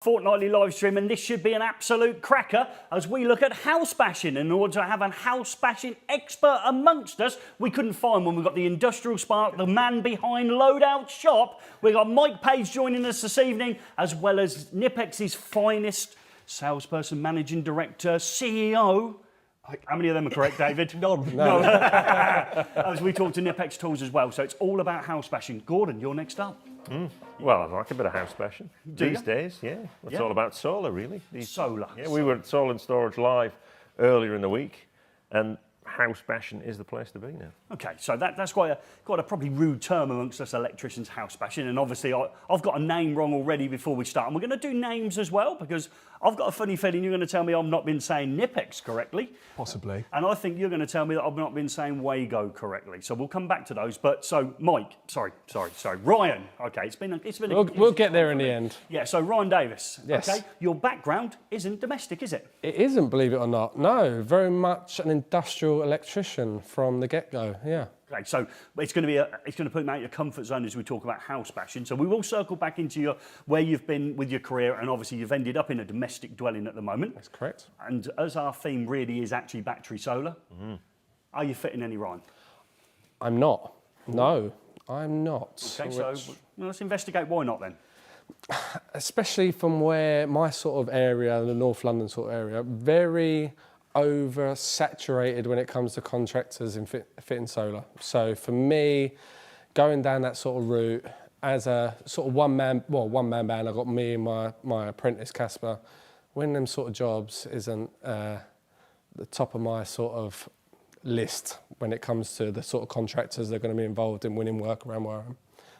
Fortnightly live stream, and this should be an absolute cracker as we look at house bashing. In order to have a house bashing expert amongst us, we couldn't find one. We've got the industrial spark, the man behind Loadout Shop. We've got Mike Page joining us this evening, as well as Knipex's finest salesperson, managing director, CEO. How many of them are correct, David? None. No. As we talk to Knipex Tools as well. So it's all about house bashing. Gordon, you're next up. Well, I like a bit of house bashing these days, yeah. It's all about solar, really. Solar. Yeah, we were at Solar and Storage Live earlier in the week, and house bashing is the place to be now. Okay, so that's quite a probably rude term amongst us electricians, house bashing, and obviously I've got a name wrong already before we start, and we're going to do names as well, because I've got a funny feeling you're going to tell me I've not been saying Knipex correctly. Possibly. And I think you're going to tell me that I've not been saying Wago correctly. So we'll come back to those. But so Mike, sorry, Ryan. Okay, it's been. We'll get there in the end. Yeah. So Ryan Davis. Yes. Okay. Your background isn't domestic, is it? It isn't, believe it or not. No, very much an industrial electrician from the get-go. Yeah. Okay, so it's going to put you out your comfort zone as we talk about house bashing. So we will circle back into where you've been with your career, and obviously you've ended up in a domestic dwelling at the moment. That's correct. And as our theme really is actually battery solar, are you fitting any, Ryan? I'm not. No, I'm not. Okay, so let's investigate why not then. Especially from where my sort of area, the North London sort of area, very oversaturated when it comes to contractors in fitting solar. So for me, going down that sort of route as a sort of one-man band, I got me and my apprentice Casper, winning them sort of jobs isn't the top of my sort of list when it comes to the sort of contractors that are going to be involved in winning work around where I am.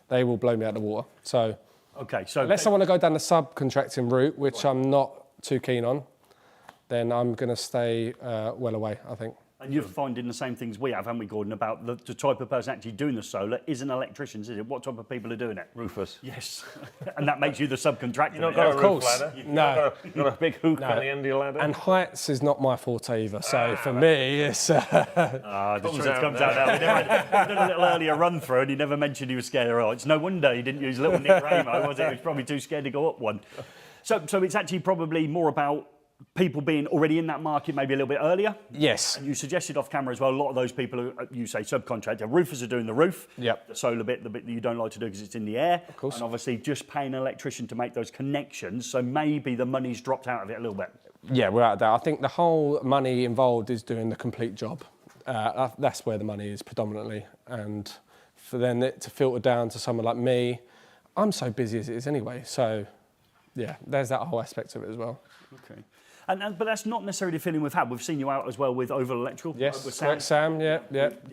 They will blow me out of the water. So, okay, so unless I want to go down the subcontracting route, which I'm not too keen on, then I'm going to stay well away, I think. And you're finding the same things we have, haven't we, Gordon, about the type of person actually doing the solar isn't electricians, is it? What type of people are doing it? Roofers. Yes. And that makes you the subcontractor. You've not got a roof ladder? No. You've got a big hook on the end of your ladder? And heights is not my forte either, so for me, it's... the truth comes out now. We did a little earlier run through, and he never mentioned he was scared of heights. No wonder he didn't use little Nick Ramo, was it? He was probably too scared to go up one. So it's actually probably more about people being already in that market maybe a little bit earlier. Yes. And you suggested off camera as well, a lot of those people, you say subcontractor, roofers are doing the roof. Yep. The solar bit, the bit that you don't like to do because it's in the air. Of course. And obviously just paying an electrician to make those connections. So maybe the money's dropped out of it a little bit. Yeah, we're out there. I think the whole money involved is doing the complete job. That's where the money is predominantly. And for then it to filter down to someone like me, I'm so busy as it is anyway. So yeah, there's that whole aspect of it as well. Okay. But that's not necessarily the feeling we've had. We've seen you out as well with Oval Electrical. Yes, with Sam, yeah.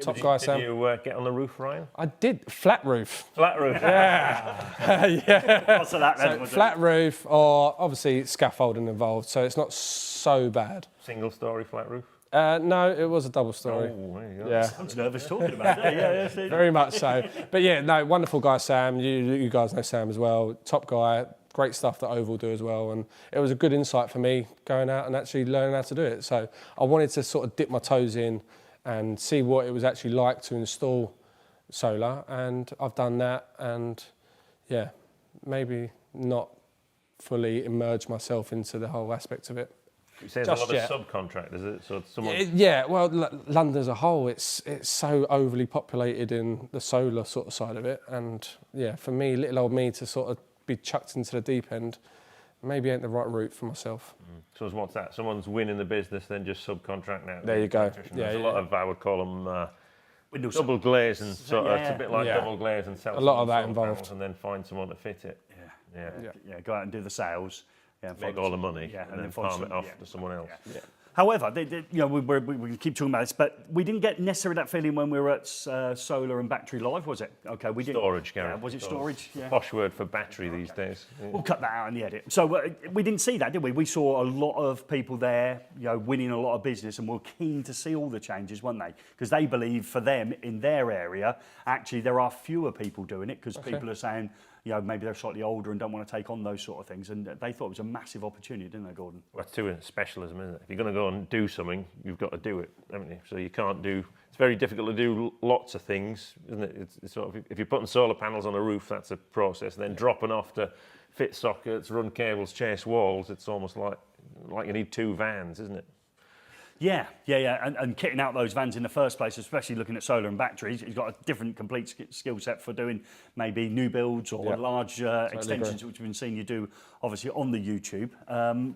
Top guy, Sam. Did you get on the roof, Ryan? I did. Flat roof. Flat roof? Yeah. Yeah. What's that then? So flat roof, or obviously scaffolding involved, so it's not so bad. Single story flat roof? No, it was a double story. Oh, there you go. Yeah. I was nervous talking about it. Yeah. Very much so. But yeah, no, wonderful guy, Sam. You guys know Sam as well. Top guy. Great stuff that Oval do as well, and it was a good insight for me going out and actually learning how to do it. So I wanted to sort of dip my toes in and see what it was actually like to install solar, and I've done that, and yeah, maybe not fully immerse myself into the whole aspect of it. You say there's a lot of subcontractors, is it? So someone... Yeah, well, London as a whole, it's so overly populated in the solar sort of side of it, and yeah, for me, little old me to sort of be chucked into the deep end maybe ain't the right route for myself. So what's that? Someone's winning the business, then just subcontract now. There you go. There's a lot of, I would call them Windows double glaze, and sort of, it's a bit like double glaze and sell a lot of that involved, and then find someone to fit it. Yeah. Go out and do the sales. Yeah, make all the money, and then farm it off to someone else. Yeah. However, we can keep talking about this, but we didn't get necessarily that feeling when we were at Solar and Battery Live, was it? Okay, we did. Storage, Gary. Yeah, was it storage? Yeah. Posh word for battery these days. Yeah. We'll cut that out in the edit. So we didn't see that, did we? We saw a lot of people there, winning a lot of business, and were keen to see all the changes, weren't they? Because they believe for them in their area, actually there are fewer people doing it because people are saying, maybe they're slightly older and don't want to take on those sort of things. And they thought it was a massive opportunity, didn't they, Gordon? Well, that's too a specialism, isn't it? If you're going to go and do something, you've got to do it, haven't you? So you can't do... It's very difficult to do lots of things, isn't it? It's sort of, if you're putting solar panels on a roof, that's a process. Then dropping off to fit sockets, run cables, chase walls. It's almost like you need 2 vans, isn't it? Yeah, and kitting out those vans in the first place, especially looking at solar and batteries, he's got a different complete skill set for doing maybe new builds or large extensions, which we've been seeing you do obviously on the YouTube.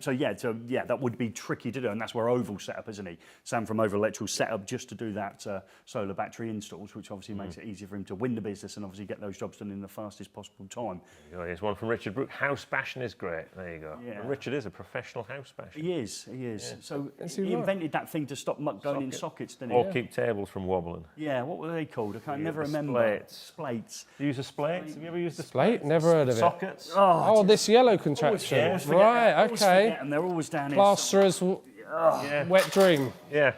So that would be tricky to do, and that's where Oval set up, isn't he? Sam from Oval Electrical set up just to do that solar battery installs, which obviously makes it easier for him to win the business and obviously get those jobs done in the fastest possible time. Here's one from Richard Brook. House bashing is great. There you go. Yeah. And Richard is a professional house basher. He is. Yeah. So he invented that thing to stop muck going in sockets, didn't he? Or keep tables from wobbling. Yeah, what were they called? I can't never remember. Splates. Do you use a splate? Have you ever used a Splate? Never heard of it. Sockets? Oh, this yellow contraption. Right, okay. And they're always down here. Plasterer's wet dream. Yeah.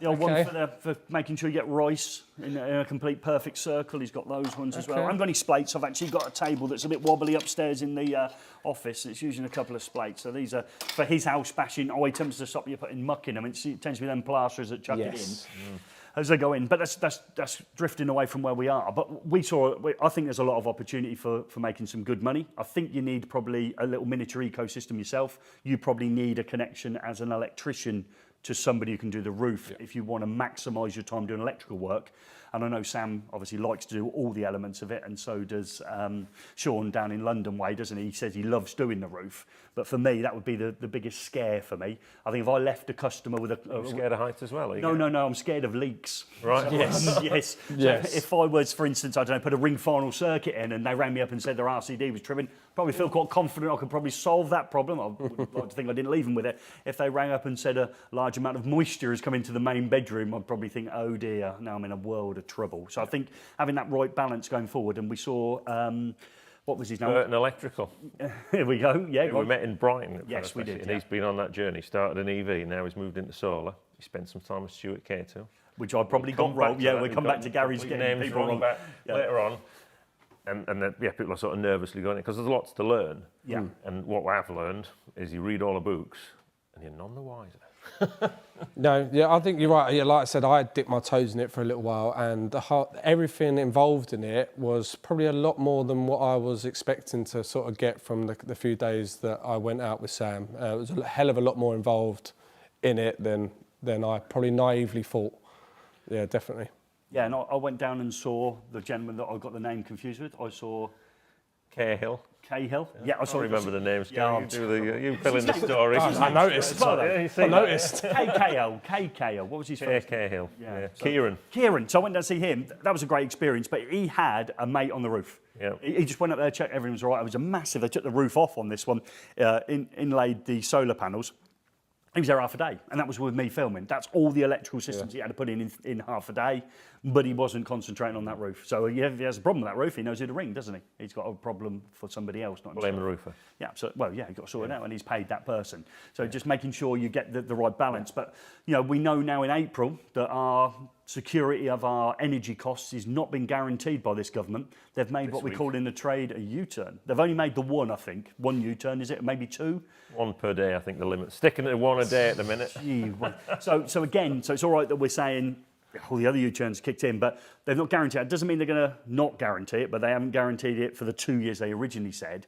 The old one for making sure you get rice in a complete perfect circle. He's got those ones as well. I haven't got any splates. I've actually got a table that's a bit wobbly upstairs in the office. It's using a couple of splates. So these are for his house bashing items to stop you putting muck in them. It tends to be them plasterers that chuck it in as they go in. But that's drifting away from where we are. But I think there's a lot of opportunity for making some good money. I think you need probably a little miniature ecosystem yourself. You probably need a connection as an electrician to somebody who can do the roof if you want to maximise your time doing electrical work. And I know Sam obviously likes to do all the elements of it, and so does Sean down in London way, doesn't he? He says he loves doing the roof. But for me, that would be the biggest scare for me. I think if I left a customer with You're scared of heights as well? No, I'm scared of leaks. Right. So, yes. So if I was, for instance, I don't know, put a ring final circuit in and they rang me up and said their RCD was tripping, probably feel quite confident I could probably solve that problem. I would like to think I didn't leave them with it. If they rang up and said a large amount of moisture has come into the main bedroom, I'd probably think, oh dear, now I'm in a world of trouble. So I think having that right balance going forward, and we saw, what was his name? Burton Electrical. Here we go. Yeah, we met in Brighton. Yes, we did. And he's been on that journey. Started an EV, now he's moved into solar. He spent some time with Stuart Cato. Which I probably got wrong. Yeah, we'll come back to Gary's getting names people wrong later on. And then, people are sort of nervously going, because there's lots to learn. Yeah. And what I've learned is you read all the books and you're none the wiser. No, I think you're right. Yeah, like I said, I dipped my toes in it for a little while, and everything involved in it was probably a lot more than what I was expecting to sort of get from the few days that I went out with Sam. It was a hell of a lot more involved in it than I probably naively thought. Yeah, definitely. Yeah, and I went down and saw the gentleman that I got the name confused with. I saw Cahill. Yeah, I saw. I remember the names. Yeah, you fill in the stories. I noticed. I noticed. KKL. What was his first name? Cahill. Yeah. Kieran. So I went down to see him. That was a great experience, but he had a mate on the roof. Yeah. He just went up there, checked everything was all right. It was a massive. They took the roof off on this one, inlaid the solar panels. He was there half a day, and that was with me filming. That's all the electrical systems he had to put in half a day, but he wasn't concentrating on that roof. So if he has a problem with that roof, he knows who to ring, doesn't he? He's got a problem for somebody else, not himself. Blame the roofer. Yeah, so, you've got to sort it out, and he's paid that person. So just making sure you get the right balance. But, we know now in April that our security of our energy costs is not been guaranteed by this government. They've made what we call in the trade a U-turn. They've only made the one, I think. One U-turn, is it? Maybe two? One per day, I think, the limit. Sticking to one a day at the minute. So again, it's all right that we're saying all the other U-turns kicked in, but they've not guaranteed it. It doesn't mean they're going to not guarantee it, but they haven't guaranteed it for the 2 years they originally said.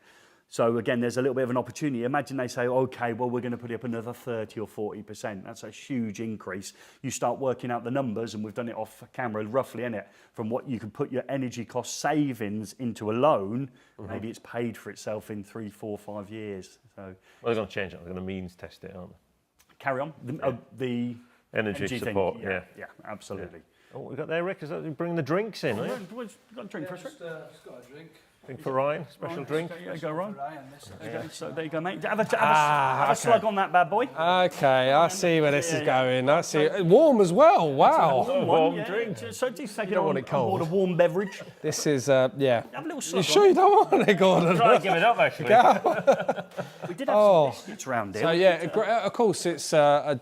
So again, there's a little bit of an opportunity. Imagine they say, okay, well, we're going to put it up another 30 or 40%. That's a huge increase. You start working out the numbers, and we've done it off camera roughly, innit? From what you can put your energy cost savings into a loan, maybe it's paid for itself in 3, 4, 5 years. So, well, they're going to change it. They're going to means test it, aren't they? Carry on. The energy support, thing. Yeah, absolutely. Yeah. Oh, what we got there, Rick? Is that you bring the drinks in, eh? We've got a drink for us, Rick? Just got a drink. Drink for Ryan, special drink. There you go, Ryan. Okay, so there you go, mate. Have a slug on that bad boy. Okay, I see where this is going. I see. Warm as well. Wow. Warm drink. So just take it don't on want it cold. board a warm beverage. This is, yeah. Have a little You slug sure you don't want it, Gordon? Try and give it up, actually. We did have some biscuits around here. So yeah, of course it's a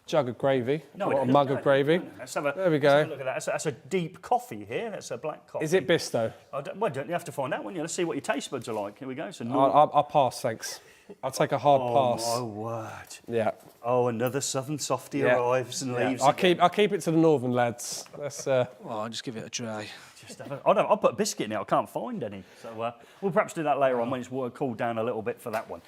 jug of gravy, or a mug of gravy. There we go. Look at that. That's a deep coffee here. That's a black coffee. Is it Bisto? Don't you have to find out, won't you? Let's see what your taste buds are like. Here we go. So I'll pass, thanks. I'll take a hard pass. Oh, my word. Yeah. Oh, another Southern softie Yeah. arrives and leaves. I'll keep it to the northern lads. That's Well, I'll just give it a try. I'll put a biscuit in it. I can't find any. So we'll perhaps do that later on when it's cooled down a little bit for that one.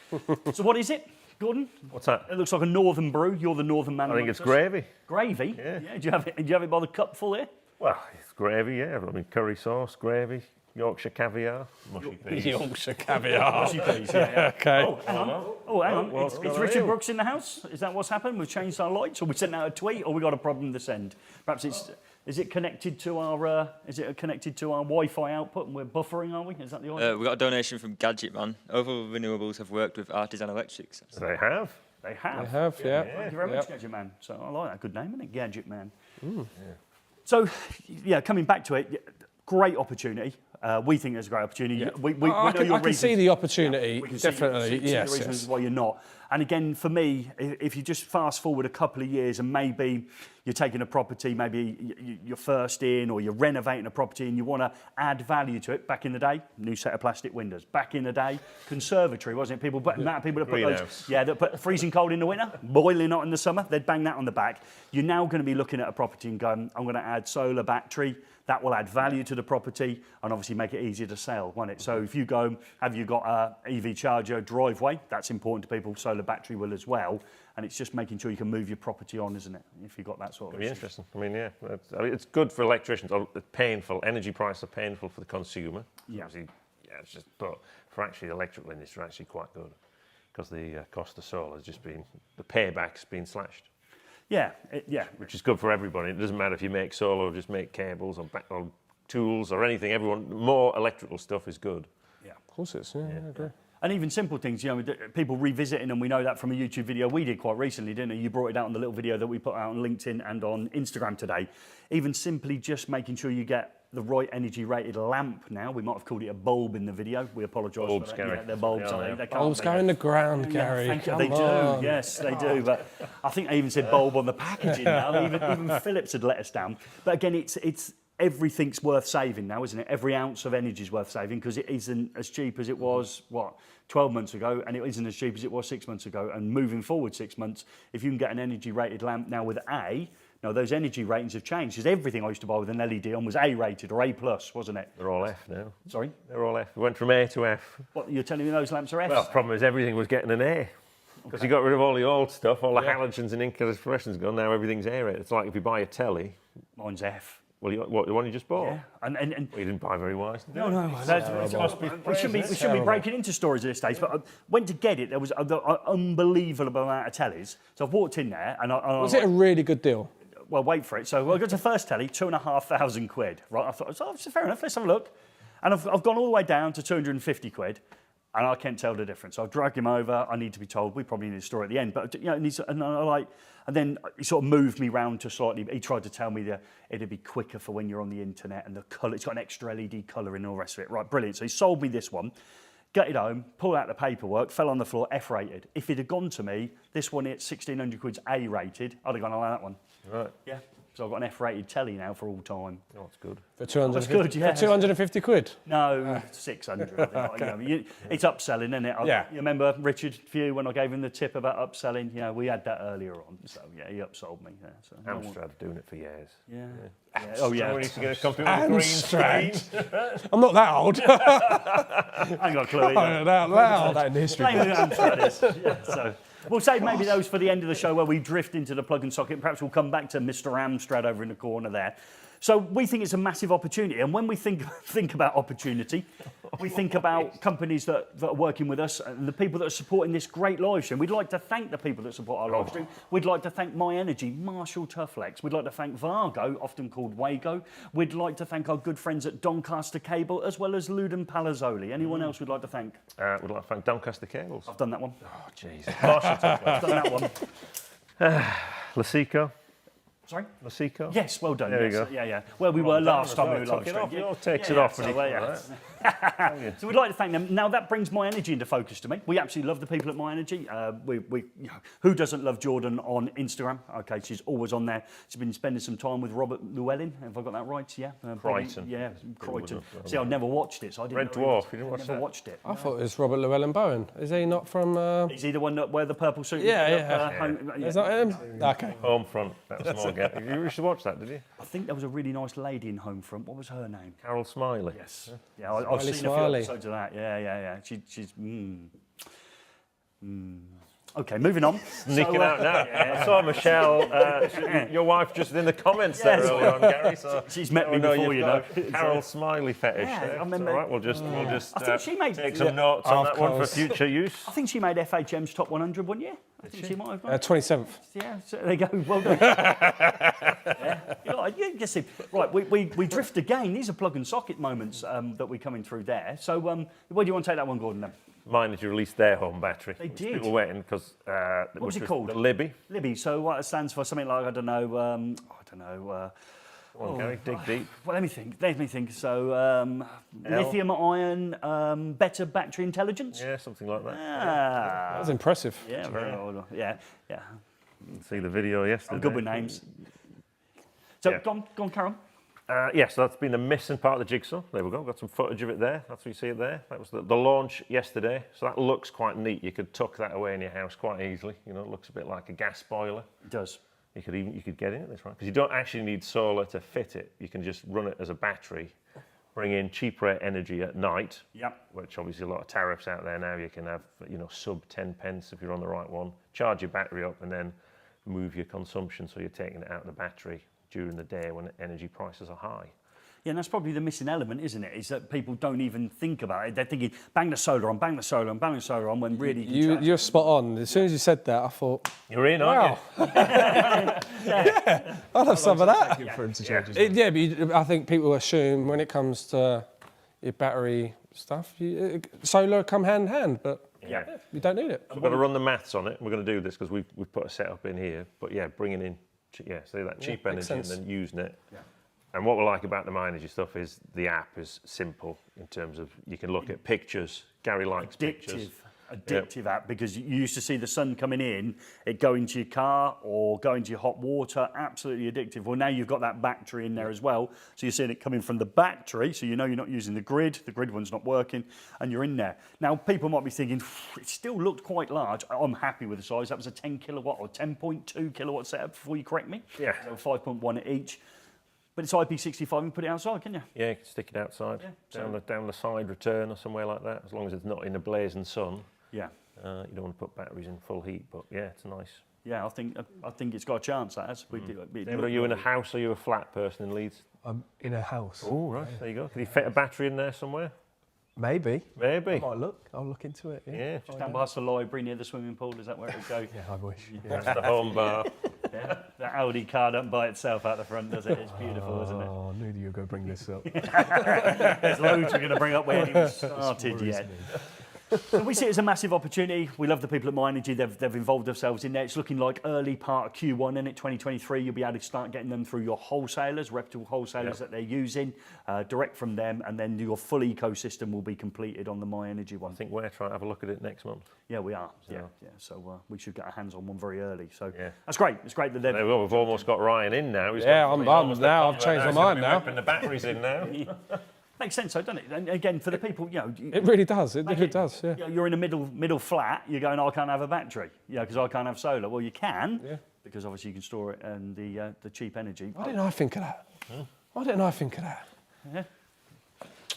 So what is it, Gordon? What's that? It looks like a northern brew. You're the northern man. I think it's amongst us. gravy. Gravy? Yeah. Did you have it by the cupful here? Well, it's gravy, yeah. I mean, curry sauce, gravy, Yorkshire caviar, mushy peas. Yorkshire caviar. Mushy peas, yeah. Okay. Oh, hang on. Oh, hang on. well, It's well, Richard you. Brooks in the house? Is that what's happened? We've changed our lights, or we sent out a tweet, or we got a problem this end? Perhaps it's... Is it connected to our Wi-Fi output and we're buffering, are we? Is that the idea? We got a donation from Gadget Man. Oval Renewables have worked with Artisan Electrics. They have. They have. I have, yeah. Thank you very much, Gadget Man. So I like that. Good name, isn't it? Gadget Man. So, yeah, coming back to it, great opportunity. We think there's a great opportunity. Yeah. We know your I can see reasons. the opportunity, We can see definitely. the Yes, reasons yes. why you're not. And again, for me, if you just fast forward a couple of years and maybe you're taking a property, maybe you're first in or you're renovating a property and you want to add value to it. Back in the day, new set of plastic windows. Back in the day, conservatory, wasn't it? People that put those, Greenhouse. that put freezing cold in the winter, boiling hot in the summer. They'd bang that on the back. You're now going to be looking at a property and going, I'm going to add solar battery. That will add value to the property and obviously make it easier to sell, won't it? So if you go, have you got a EV charger driveway? That's important to people. Solar battery will as well. And it's just making sure you can move your property on, isn't it? If you've got that sort of... It'll be interesting. I mean, yeah. It's good for electricians. It's painful. Energy prices are painful for the consumer. Yeah. Obviously, yeah, it's just, but for actually the electrical industry, actually quite good. Because the cost of solar has just been, the payback's been slashed. Yeah, Which is good for everybody. It doesn't matter if you make solar or just make cables or tools or anything. More electrical stuff is good. yeah. Of course it's, yeah, I agree. And even simple things, people revisiting, and we know that from a YouTube video we did quite recently, didn't you? You brought it out on the little video that we put out on LinkedIn and on Instagram today. Even simply just making sure you get the right energy rated lamp now. We might have called it a bulb in the video. We apologise for that. Gary. Yeah, they're bulbs, Yeah, I think. yeah. They can't Bulbs be. go in the ground, Gary. Thank you. Come They do, on. yes, they do. But I think I even said bulb on the packaging now. Even Philips had let us down. But again, it's everything's worth saving now, isn't it? Every ounce of energy is worth saving because it isn't as cheap as it was, 12 months ago, and it isn't as cheap as it was 6 months ago. And moving forward 6 months, if you can get an energy rated lamp now with A, now those energy ratings have changed because everything I used to buy with an LED on was A rated or A plus, wasn't it? They're all F now. Sorry? They're all F. We went from A to F. What, you're telling me those lamps are F? Well, the problem is everything was getting an A. Because you got rid of all the old stuff, all the halogens and incandescents gone, now everything's A rated. It's like if you buy a telly. Mine's F. Well, what, the one you just bought? Yeah. And Well, you didn't buy very wise. No, we shouldn't be breaking into stories at this stage, but I went to get it. There was an unbelievable amount of tellies. So I've walked in there and Was it a really good deal? well, wait for it. So I got to the first telly, £2,500. Right, I thought, oh, fair enough, let's have a look. And I've gone all the way down to 250 quid, and I can't tell the difference. So I've dragged him over. I need to be told. We probably need a story at the end, but and then he sort of moved me round to slightly. He tried to tell me that it'd be quicker for when you're on the internet and the colour. It's got an extra LED colour and all the rest of it. Right, brilliant. So he sold me this one. Got it home, pulled out the paperwork, fell on the floor, F rated. If it had gone to me, this one at 1,600 quid's A rated, I'd have gone on that one. Right. Yeah. So I've got an F rated telly now for all time. Oh, that's good. For 250, good, yeah. for 250 quid? No, 600. I think. It's upselling, isn't it? Yeah. You remember Richard Few when I gave him the tip about upselling? Yeah, we had that earlier on. So yeah, he upsold me. Yeah, so Amstrad doing it for years. Yeah. Oh yeah. We used to get a computer with a green screen. Amstrad. I'm not that old. I ain't got a clue either. Out loud, that in history. Same with Amstrad is. Yeah, so. We'll save maybe those for the end of the show where we drift into the plug and socket. Perhaps we'll come back to Mr. Amstrad over in the corner there. So we think it's a massive opportunity. And when we think about opportunity, we think about companies that are working with us and the people that are supporting this great live stream. We'd like to thank the people that support our live stream. We'd like to thank Myenergi, Marshall Tufflex. We'd like to thank Vargo, often called Wago. We'd like to thank our good friends at Doncaster Cable, as well as Luden Palazzoli. Anyone else we'd like to thank? We'd like to thank Doncaster Cables. I've done that one. Oh, jeez. Marshall Tufflex. I've done that one. Lasico. Sorry? Lasico. Yes, well done. There you yes. go. Yeah. Where we were last time we were live Took it off. stream. He always takes it off when he so, yeah. So we'd like to thank them. Now that brings Myenergi into focus to me. We absolutely love the people at Myenergi. Who doesn't love Jordan on Instagram? Okay, she's always on there. She's been spending some time with Robert Llewellyn. Have I got that right? Yeah. Crichton. Yeah, Crichton. See, I've never watched it, so I didn't Red know Dwarf. You didn't watch never that? watched it. I thought it was Robert Llewellyn Bowen. Is he not from? Is he the one that wear the purple suit? Is that him? Okay. Homefront. That was more get. You should watch that, did you? I think there was a really nice lady in Homefront. What was her name? Carol Smiley. Yes. Yeah, I've seen Smiley. a few episodes of that. Yeah. She's. Okay, moving on. Sneaking out now. I saw Michelle, your wife, just in the comments there earlier on, Gary. So She's met me before, you know. Carol Smiley fetish. Yeah, there. I remember- All right, we'll just I think she made. take some notes on Of that one for course. future use. I think she made FHM's top 100 one year. I think she might have. 27th. Yeah, so there you go. Well done. Yeah, you see. Right, we drift again. These are plug and socket moments that we're coming through there. So, where do you want to take that one, Gordon? Then? Myenergi released their home battery. They which did. People waiting because What was it called? The Libbi. Libbi. So what it stands for? Something like I don't know. Come on, Gary, dig deep. Well, let me think. So, lithium ion, better battery intelligence. Yeah, something like that. That was impressive. Yeah, very old. Yeah. See the video yesterday. I'm good with names. So, Yeah. go on, Karen. Yes, that's been the missing part of the jigsaw. There we go. Got some footage of it there. That's what you see it there. That was the launch yesterday. So that looks quite neat. You could tuck that away in your house quite easily. You know, it looks a bit like a gas boiler. It does. You could get in it this right because you don't actually need solar to fit it. You can just run it as a battery, bring in cheap rate energy at night. Yep. Which obviously a lot of tariffs out there now. You can have sub 10 pence if you're on the right one. Charge your battery up and then move your consumption so you're taking it out of the battery during the day when energy prices are high. Yeah, and that's probably the missing element, isn't it? Is that people don't even think about it. They're thinking, bang the solar on, bang the solar on, bang the solar on, when really You're spot on. As soon as you said that, I thought, You're in, aren't wow. Yeah, I'd have some of that. For him to change his Yeah, but I think people assume when it comes to your battery stuff, solar come hand in hand, but Yeah. you don't need it. We're going to run the maths on it. We're going to do this because we've put a setup in here. But yeah, bringing in, say that cheap makes energy and sense. then using it. Yeah. And what we like about the Myenergi stuff is the app is simple in terms of you can look at pictures. Gary likes pictures. Addictive app, because you used to see the sun coming in, it go into your car or go into your hot water, absolutely addictive. Well, now you've got that battery in there as well, so you're seeing it coming from the battery, so you know you're not using the grid one's not working, and you're in there. Now, people might be thinking, it still looked quite large. I'm happy with the size. That was a 10 kilowatt or 10.2 kilowatt setup, before you correct me. Yeah. So 5.1 at each. But it's IP65, you can put it outside, can you? Yeah, you can stick it outside, down the side return or somewhere like that, as long as it's not in the blazing sun. Yeah. You don't want to put batteries in full heat, but yeah, it's nice. Yeah, I think it's got a chance, that has. David, are you in a house or are you a flat person in Leeds? I'm in a house. Oh, right, there you go. Can you fit a battery in there somewhere? Maybe. Maybe. I'll look into it. Yeah. Stand past the library near the swimming pool, is that where it would go? Yeah, I wish. That's the home bar. Yeah. That Audi car doesn't by itself out the front, does it? It's beautiful, isn't it? Oh, I knew you were going to bring this up. There's loads we're going to bring up we haven't even started yet. So we see it as a massive opportunity. We love the people at Myenergi. They've involved themselves in there. It's looking like early part of Q1, and in 2023 you'll be able to start getting them through your wholesalers, reputable wholesalers that they're using, direct from them, and then your full ecosystem will be completed on the Myenergi one. I think we're trying to have a look at it next month. Yeah, we are. So- Yeah. So we should get our hands on one very early. So Yeah. that's great. It's great that they've. There we go. We've almost got Ryan in now. Yeah, I've changed my mind now. Putting the batteries in now. Makes sense, though, doesn't it? And again, for the people, It really does. It really does. Yeah. You're in a middle flat. You're going, I can't have a battery, because I can't have solar. Well, you can, because obviously you can store it and the cheap energy. Why didn't I think of that? Why didn't I think of that?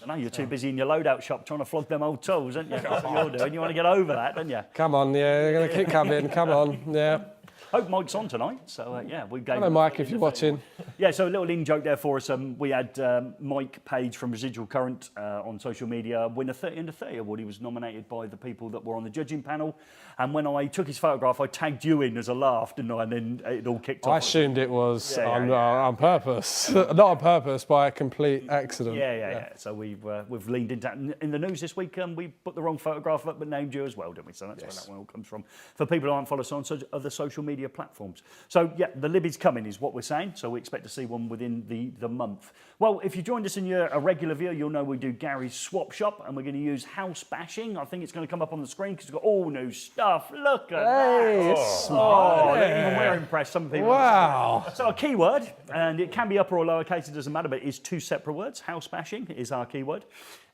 I know you're too busy in your loadout shop trying to flog them old tools, aren't you? That's what you're doing. You want to get over that, don't you? Come on, yeah, you're going to keep coming. Come on, yeah. Hope Mike's on tonight. So we gave. Hello, Mike, if you're watching. Yeah, so a little in joke there for us. We had Mike Page from Residual Current on social media win a 30 under 30 award. He was nominated by the people that were on the judging panel. And when I took his photograph, I tagged you in as a laugh, didn't I? And then it all kicked off. I assumed it was on purpose. Not on purpose, by a complete accident. Yeah. So we've leaned into that. In the news this week, we put the wrong photograph up but named you as well, didn't we? So that's where that one all comes from. For people who aren't following us on other social media platforms. So, yeah, the Libbi's coming is what we're saying. So we expect to to see one within the month. Well, if you joined us and you're a regular viewer, you'll know we do Gary's Swap Shop, and we're going to use house bashing. I think it's going to come up on the screen because we've got all new stuff. Look at that. Oh, even we're impressed. Some people. Wow. So a keyword, and it can be upper or lowercase, it doesn't matter, but it is 2 separate words. House bashing is our keyword.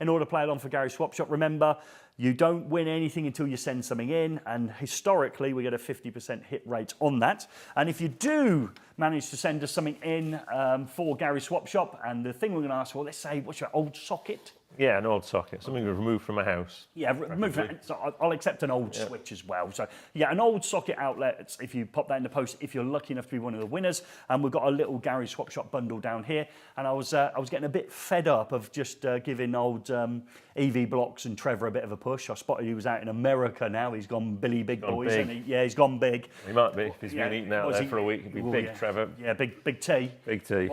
In order to play along for Gary's Swap Shop, remember, you don't win anything until you send something in, and historically we get a 50% hit rate on that. And if you do manage to send us something in for Gary's Swap Shop, and the thing we're going to ask for, let's say, what's your old socket? Yeah, an old socket, something removed from a house. Yeah, remove it. So I'll accept an old switch as well. So yeah, an old socket outlet, if you pop that in the post, if you're lucky enough to be one of the winners. And we've got a little Gary Swap Shop bundle down here. And I was getting a bit fed up of just giving old eFIXX and Trevor a bit of a push. I spotted he was out in America now. He's gone Billy Big Boys. Big. Isn't he? Yeah, he's gone big. He might be, if he's been eating out there for a week. He'd be big, yeah. Trevor. Yeah, big T. Big T.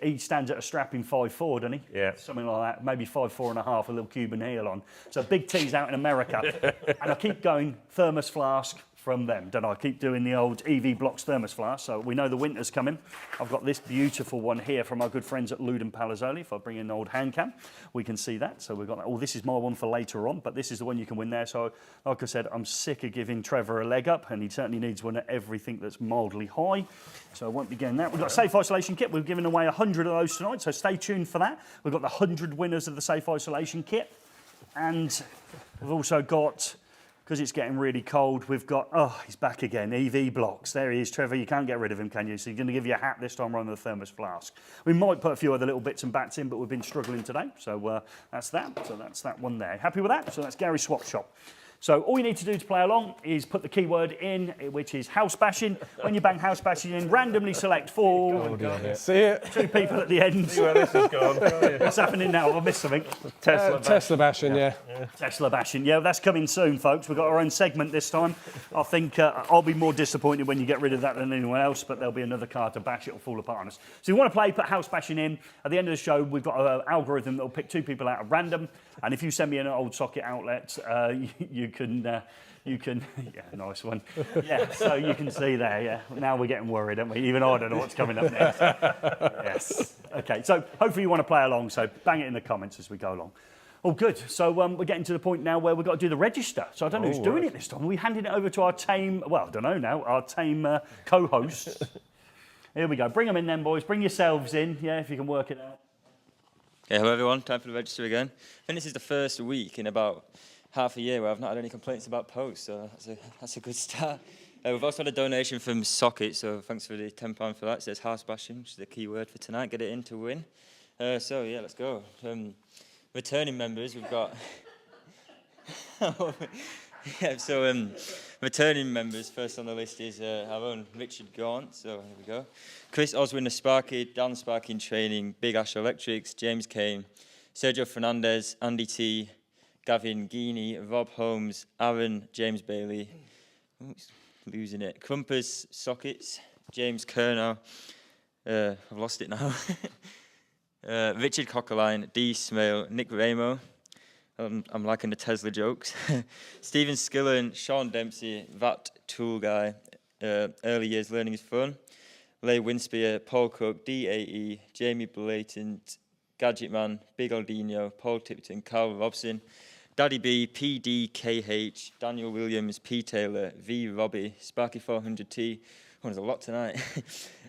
He stands at a strapping 5'4", doesn't he? Yeah. Something Something like that, maybe 5'4.5", a little Cuban heel on. So Big T's out in America. And I keep going thermos flask from them, don't I? Keep doing the old eFIXX thermos flask. So we know the winter's coming. I've got this beautiful one here from our good friends at Luden Palazzoli. If I bring in an old hand cam, we can see that. So we've got that. Oh, this is my one for later on, but this is the one you can win there. So like I said, I'm sick of giving Trevor a leg up, and he certainly needs one at everything that's mildly high. So I won't be getting that. We've got a safe isolation kit. We're giving away 100 of those tonight, so stay tuned for that. We've got the 100 winners of the safe isolation kit. And we've also got, because it's getting really cold, we've got, oh, he's back again, eFIXX. There he is, Trevor. You can't get rid of him, can you? So you're going to give you a hat this time rather than the thermos flask. We might put a few other little bits and bats in, but we've been struggling today. So that's that. So that's that one there. Happy with that? So that's Gary's Swap Shop. So all you need to do to play along is put the keyword in, which is house bashing. When you bang house bashing in, randomly select 4. See it? 2 people at the end. See where this has gone. What's happening now? Have I missed something? Tesla bashing, yeah. Tesla bashing. Yeah, that's coming soon, folks. We've got our own segment this time. I think I'll be more disappointed when you get rid of that than anyone else, but there'll be another car to bash. It'll fall apart on us. So if you want to play, put house bashing in. At the end of the show, we've got an algorithm that will pick 2 people out at random. And if you send me an old socket outlet, you can, yeah, nice one. Yeah, so you can see there, yeah. Now we're getting worried, aren't we? Even I don't know what's coming up next. Yes. Okay, so hopefully you want to play along, so bang it in the comments as we go along. Oh, good. So we're getting to the point now where we've got to do the register. So I don't know who's doing it this time. Are we handing it over to our tame, well, I don't know now, our tame co-hosts. Here we go. Bring them in then, boys. Bring yourselves in, yeah, if you can work it out. Okay, hello everyone, time for the register again. I think this is the first week in about half a year where I've not had any complaints about posts, so that's a good start. We've also had a donation from Socket, so thanks for the £10 for that. It says house bashing, which is the key word for tonight. Get it in to win. So yeah, let's go. Returning members, we've got... returning members, first on the list is our own Richard Gaunt, so here we go. Chris Oswin of Sparky, Dan Sparky in training, Big Ash Electrics, James Kane, Sergio Fernandez, Andy T, Gavin Geaney, Rob Holmes, Aaron, James Bailey, losing it, Crumpus Sockets, James Kernow, I've lost it now, Richard Cockerline, D Smale, Nick Ramo, I'm liking the Tesla jokes. Stephen Skillen, Sean Dempsey, that tool guy, early years learning is fun. Leigh Winspear, Paul Cook, DAE, Jamie Blatant, Gadget Man, Big Aldino, Paul Tipton, Carl Robson, Daddy B, PDKH, Daniel Williams, P Taylor, V Robbie, Sparky 400T. Oh, there's a lot tonight.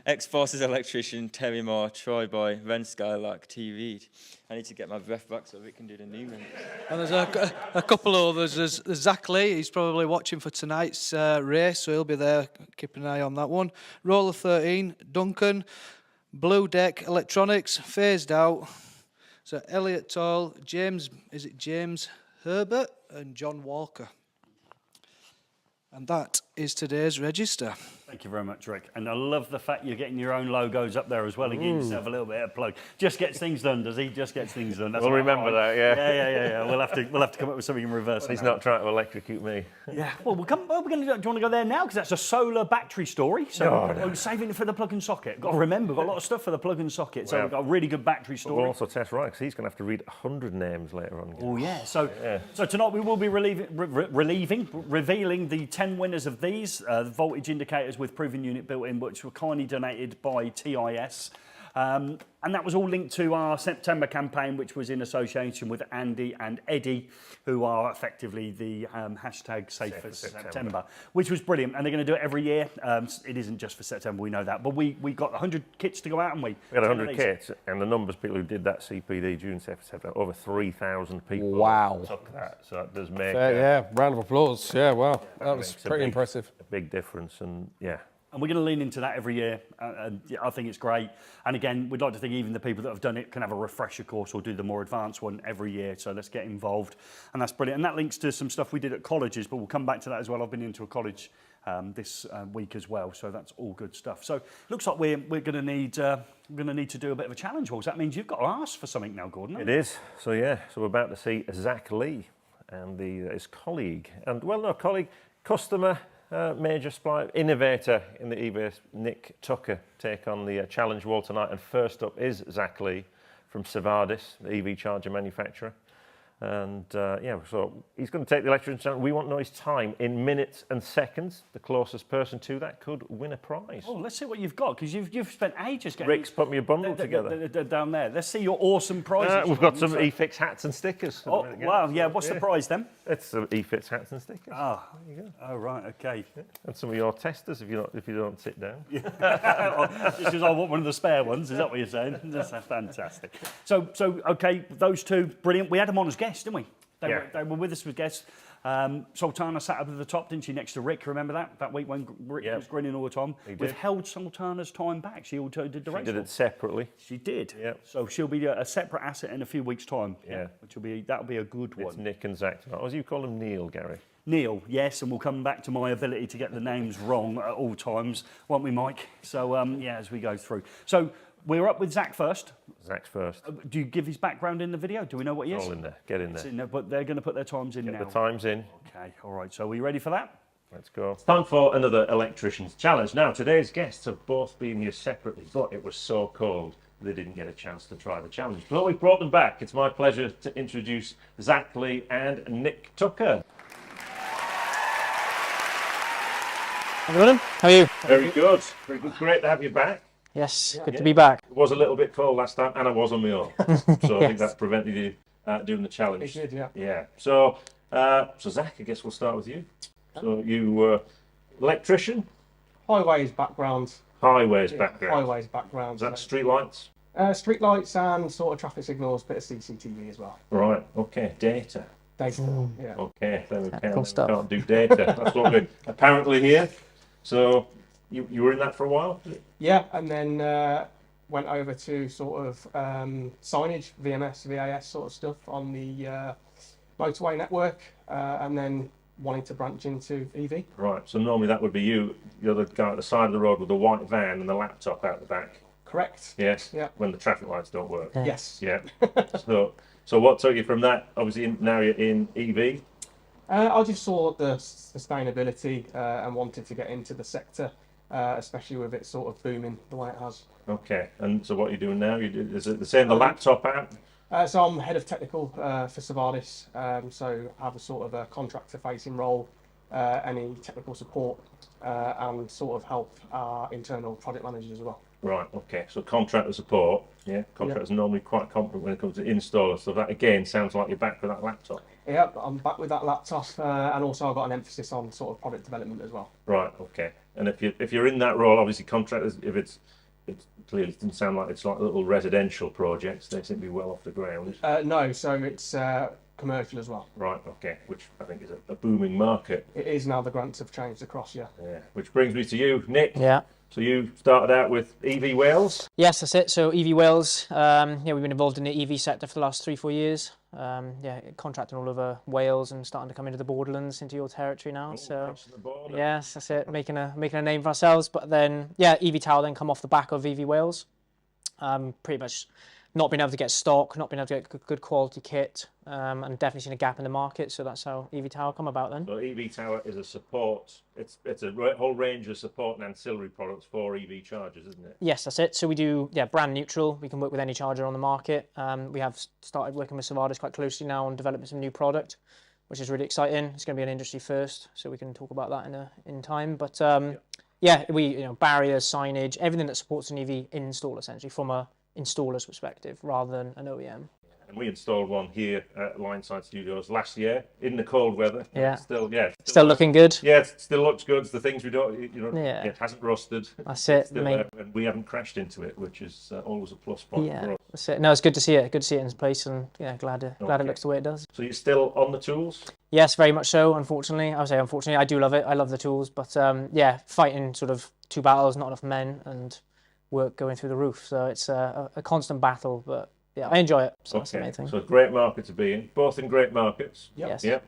Ex-Forces Electrician, Terry Moore, Troy Boy, Ren Skylark, T Reed. I need to get my breath back so Rick can do the new one. And there's a couple of others. There's Zach Lee, he's probably watching for tonight's race, so he'll be there, keeping an eye on that one. Roller 13, Duncan, Blue Deck Electronics, Phased Out. So Elliot Tall, James Herbert, and John Walker. And that is today's register. Thank you very much, Rick. And I love the fact you're getting your own logos up there as well and giving yourself a little bit of plug. Just gets things done, does he? Just gets things done. That's We'll remember that, yeah. Yeah. We'll have to come up with something in reverse. He's not trying to electrocute me. Yeah. Well, do you want to go there now? Because that's a solar battery story. So we're saving it for the plug and socket. Got to remember, we've got a lot of stuff for the plug and socket. So we've got a really good battery story. We'll also test right, because he's going to have to read 100 names later on. Oh, yeah. So tonight we will be revealing the 10 winners of these, the voltage indicators with proving unit built in, which were kindly donated by TIS. And that was all linked to our September campaign, which was in association with Andy and Eddie, who are effectively the hashtag Safe for September, which was brilliant. And they're going to do it every year. It isn't just for September, we know that. But we got 100 kits to go out, and we got 100 kits, and the numbers of people who did that CPD June September, over 3,000 people. Wow. Took that, so that does make yeah, round of applause. Yeah, wow, that was pretty impressive. A big difference, and yeah. And we're going to lean into that every year. And I think it's great. And again, we'd like to think even the people that have done it can have a refresher course or do the more advanced one every year. So let's get involved. And that's brilliant. And that links to some stuff we did at colleges, but we'll come back to that as well. I've been into a college this week as well. So that's all good stuff. So looks like we're going to need to do a bit of a challenge, Walls. That means you've got to ask for something now, Gordon. It is. So yeah, so we're about to see Zach Lee and his colleague, and well, no colleague, customer, major supply, innovator in the EV, Nick Tucker, take on the challenge wall tonight. And first up is Zach Lee from Sevadis, the EV charger manufacturer. And yeah, so he's going to take the Electricians challenge. We want to know his time in minutes and seconds. The closest person to that could win a prize. Oh, let's see what you've got, because you've spent ages getting... Rick's put me a bundle together. Down there. Let's see your awesome prizes. We've got some eFIXX hats and stickers. Oh, wow, yeah. What's the prize then? It's some eFIXX hats and stickers. Ah, there you go. Oh, right, okay. Yeah. And some of your testers if you don't sit down. Just because I want one of the spare ones, is that what you're saying? That's fantastic. So okay, those two, brilliant. We had them on as guests, didn't we? They were with us as guests. Sultana sat up at the top, didn't she, next to Rick? Remember that week when Rick was grinning all the time? We've held Sultana's time back. She also did the race. She did it separately. She did. Yeah. So she'll be a separate asset in a few weeks' time. Yeah. That'll be a good one. It's Nick and Zach tonight. Or as you call him, Neil, Gary. Neil, yes, and we'll come back to my ability to get the names wrong at all times, won't we, Mike? So yeah, as we go through. So we're up with Zach first. Zach's first. Do you give his background in the video? Do we know what he is? All in there. Get in there. It's in there, but they're going to put their times in now. The time's in. Okay, all right. So are we ready for that? Let's go. It's time for another Electricians challenge. Now, today's guests have both been here separately, but it was so cold they didn't get a chance to try the challenge. But we've brought them back. It's my pleasure to introduce Zach Lee and Nick Tucker. Everyone, how are you? Very good. Very good. Great to have you back. Yes, good to be back. It was a little bit cold last time, and I was on my own. So I think that prevented you doing the challenge. It did, yeah. Yeah. So Zach, I guess we'll start with you. So you were electrician? Highways background. Highways background. Highways background. Is that street lights? Street lights and sort of traffic signals, bit of CCTV as well. Right, okay. Data. Data, yeah. Okay, then we Technical stuff. can't do data. That's what we're apparently here. So you were in that for a while? Yeah, and then went over to sort of signage, VMS, VAS sort of stuff on the motorway network, and then wanting to branch into EV. Right, so normally that would be you. You're the guy at the side of the road with the white van and the laptop out the back. Correct. Yes. Yeah. When the traffic lights don't work. Yeah. Yes. Yeah. So what took you from that? Obviously now you're in EV. I just saw the sustainability and wanted to get into the sector, especially with it sort of booming the way it has. Okay. And so what are you doing now? Is it the same? The laptop out? So I'm head of technical for Sevadis, so I have a sort of a contractor-facing role, any technical support, and sort of help our internal project managers as well. Right, okay. So contractor support, yeah. Contractors are normally quite competent when it comes to install and stuff. That again sounds like you're back with that laptop. Yep, I'm back with that laptop, and also I've got an emphasis on sort of product development as well. Right, okay. And if you're in that role, obviously contractors, if it clearly doesn't sound like it's like little residential projects, they seem to be well off the ground. No, so it's commercial as well. Right, okay, which I think is a booming market. It is now, the grants have changed across, yeah. Yeah, which brings me to you, Nick. Yeah. So you started out with EV Wales. Yes, that's it. So EV Wales, yeah, we've been involved in the EV sector for the last 3-4 years. Yeah, contracting all over Wales and starting to come into the borderlands, into your territory now. So Crossing the border. yes, that's it. Making a name for ourselves. But then, yeah, EV Tower then come off the back of EV Wales. Pretty much not being able to get stock, not being able to get good quality kit, and definitely seen a gap in the market. So that's how EV Tower come about then. So EV Tower is a support. It's a whole range of support and ancillary products for EV chargers, isn't it? Yes, that's it. So we do, yeah, brand neutral. We can work with any charger on the market. We have started working with Sevadis quite closely now on developing some new product. which is really exciting. It's going to be an industry first, so we can talk about that in time. But yeah, barriers, signage, everything that supports an EV install essentially from a installer's perspective rather than an OEM. And we installed one here at Lineside Studios last year in the cold weather. Yeah. Still Looking good. Yeah, it still looks good. It's the things we don't, Yeah. it hasn't rusted. That's it, Still mate. there, and we haven't crashed into it, which is always a plus point for Yeah, us. that's it. No, it's good to see it. Good to see it in place, and yeah, glad it looks the way it does. So you're still on the tools? Yes, very much so. Unfortunately, I would say unfortunately, I do love it. I love the tools, but yeah, fighting sort of 2 battles, not enough men, and work going through the roof. So it's a constant battle, but yeah, I enjoy it. So that's the main thing. So great market to be in, both in great markets. Yes. Yep.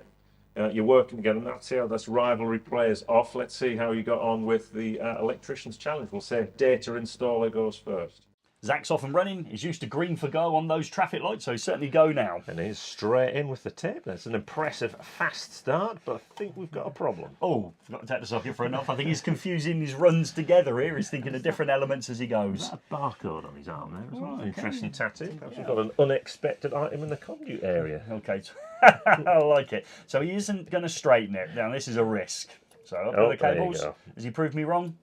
You're working together, and that's how this rivalry plays off. Let's see how you got on with the Electricians Challenge. We'll say data installer goes first. Zach's off and running. He's used to green for go on those traffic lights, so he's certainly go now. And he's straight in with the tape. That's an impressive fast start, but I think we've got a problem. Oh, forgot to take the socket for enough. I think he's confusing his runs together here. He's thinking of different elements as he goes. A barcode on his arm there as well. Interesting tattoo. Perhaps we've got an unexpected item in the conduit area. Okay, I like it. So he isn't going to straighten it. Now, this is a risk. So up with the there you cables. go. Has he proved me wrong?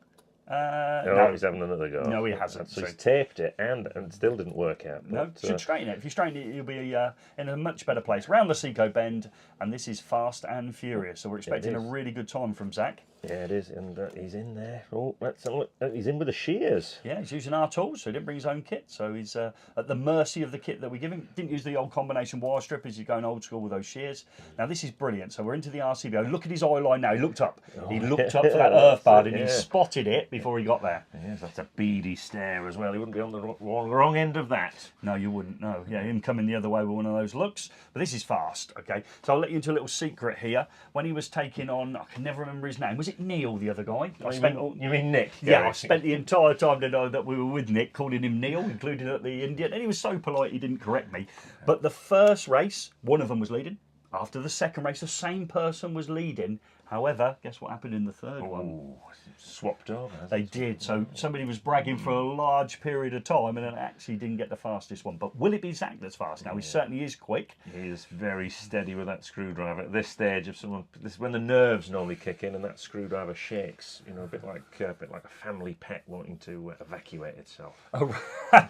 No, he's having another go. No, he hasn't. So he's taped it and it still didn't work out. No, But, should straighten it. If you straighten it, you'll be in a much better place. Round the Seco bend, and this is fast and furious. So we're expecting a really good time from Zach. yeah, it is, and he's in there. Oh, let's have a look. He's in with the shears. Yeah, he's using our tools, so he didn't bring his own kit. So he's at the mercy of the kit that we give him. Didn't use the old combination wire strip as you're going old school with those shears. Now this is brilliant. So we're into the RCBO. Look at his eye line now. He looked up. He looked up for that earth bud, and he spotted it before he got there. Yes, that's a beady stare as well. He wouldn't be on the wrong end of that. No, you wouldn't. No, yeah, him coming the other way with one of those looks. But this is fast. Okay, so I'll let you into a little secret here. When he was taking on, I can never remember his name. Was it Neil, the other guy? You mean Nick? Yeah, I spent the entire time that we were with Nick calling him Neil, including at the Indian, and he was so polite he didn't correct me. But the first race, one of them was leading. After the second race, the same person was leading. However, guess what happened in the third one? Swapped over. They did. So somebody was bragging for a large period of time and then actually didn't get the fastest one. But will it be Zach that's fast? Now, he certainly is quick. He is very steady with that screwdriver. At this stage, this is when the nerves normally kick in and that screwdriver shakes. You know, a bit like a family pet wanting to evacuate itself.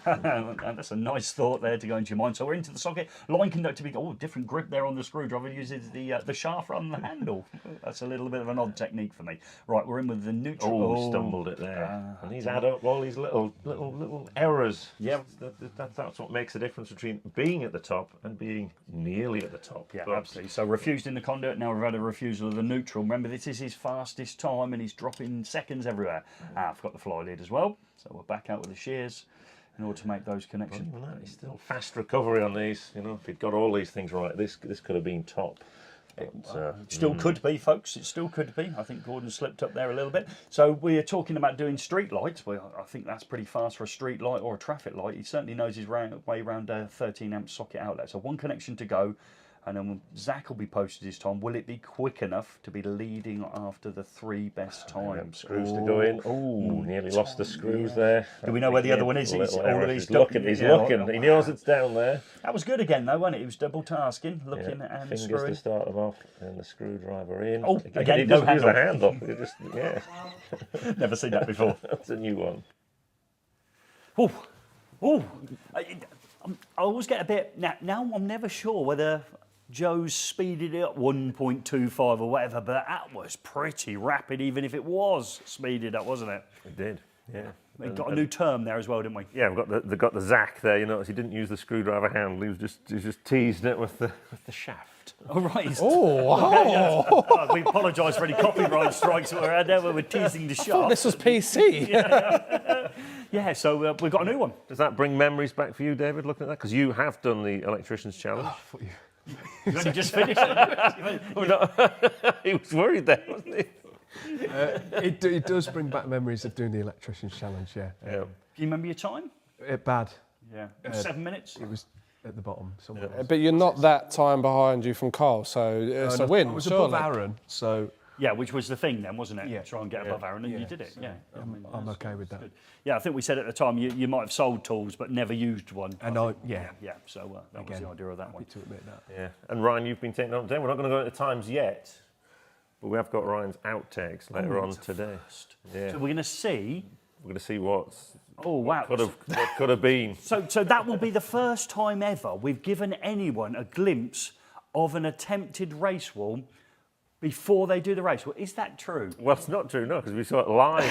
And that's a nice thought there to go into your mind. So we're into the socket. Line conductor, different grip there on the screwdriver. Uses the shaft rather than the handle. That's a little bit of an odd technique for me. Right, we're in with the neutral. Oh, we stumbled it there. And he's add up all these little errors. Yeah. That's what makes the difference between being at the top and being nearly at the top. Yeah, But absolutely. So refused in the conduit, now we've had a refusal of the neutral. Remember, this is his fastest time and he's dropping seconds everywhere. I've got the fly lead as well. So we're back out with the shears in order to make those connections. even that, he's still fast recovery on these. You know, if he'd got all these things right, this could have been top. But, Still could be, folks. It still could be. I think Gordon slipped up there a little bit. So we're talking about doing street lights. Well, I think that's pretty fast for a street light or a traffic light. He certainly knows his way around a 13 amp socket outlet. So one connection to go. And then Zach will be posted his time. Will it be quick enough to be leading after the 3 best times? Screws to go in. Oh, nearly lost the screws there. Do we know where the other one is? He's He's looking. He's looking. He knows it's down there. That was good again, though, wasn't it? He was double tasking, looking and Fingers screwing. to start them off, and the screwdriver in. Oh, again, he no doesn't use the handle. handle. He just, Never seen that before. That's a new one. I always get a bit. Now I'm never sure whether Joe's speeded it up 1.25 or whatever, but that was pretty rapid, even if it was speeded up, wasn't it? It did. Yeah. We got a new term there as well, didn't we? Yeah, we've got the Zach there. You notice he didn't use the screwdriver handle. He was just teasing it with the shaft. Oh, right. Oh, We apologise for any copyright strikes that were out there where we're teasing the shaft. this was PC. Yeah, so we've got a new one. Does that bring memories back for you, David? Looking at that, because you have done the Electricians Challenge. You've only just finished it. He was worried there, wasn't he? It does bring back memories of doing the Electricians Challenge, yeah. Do you remember your time? Bad. Yeah. It was 7 minutes? It was at the bottom somewhere. But you're not that time behind you from Carl, so it's a win, I was surely. above Aaron, so Yeah, which was the thing then, wasn't it? Yeah. Try and get above Aaron, and you did it. Yeah, I mean, I'm that's- okay with that. good. Yeah, I think we said at the time you might have sold tools but never used one. And Yeah. So that was Again, the idea of that happy one. to admit that. Yeah. And Ryan, you've been taking on today. We're not going to go into times yet, but we have got Ryan's outtakes later on today. Yeah. So we're going to see. We're going to see what's Oh wow! what could have been. So that will be the first time ever we've given anyone a glimpse of an attempted race wall before they do the race. Well, is that true? Well, it's not true, no, because we saw it live.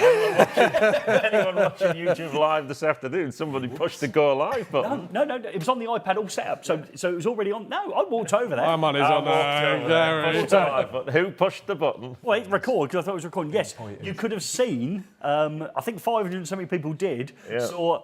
Anyone watching YouTube live this afternoon, somebody pushed the go live button. No, it was on the iPad all set up, so it was already on. No, I walked over there. My money's on Pushed the live button. Who pushed the button? Well, it record because I thought it was recording. Yes, you could have seen. I think 500 and something people did. Yeah. Saw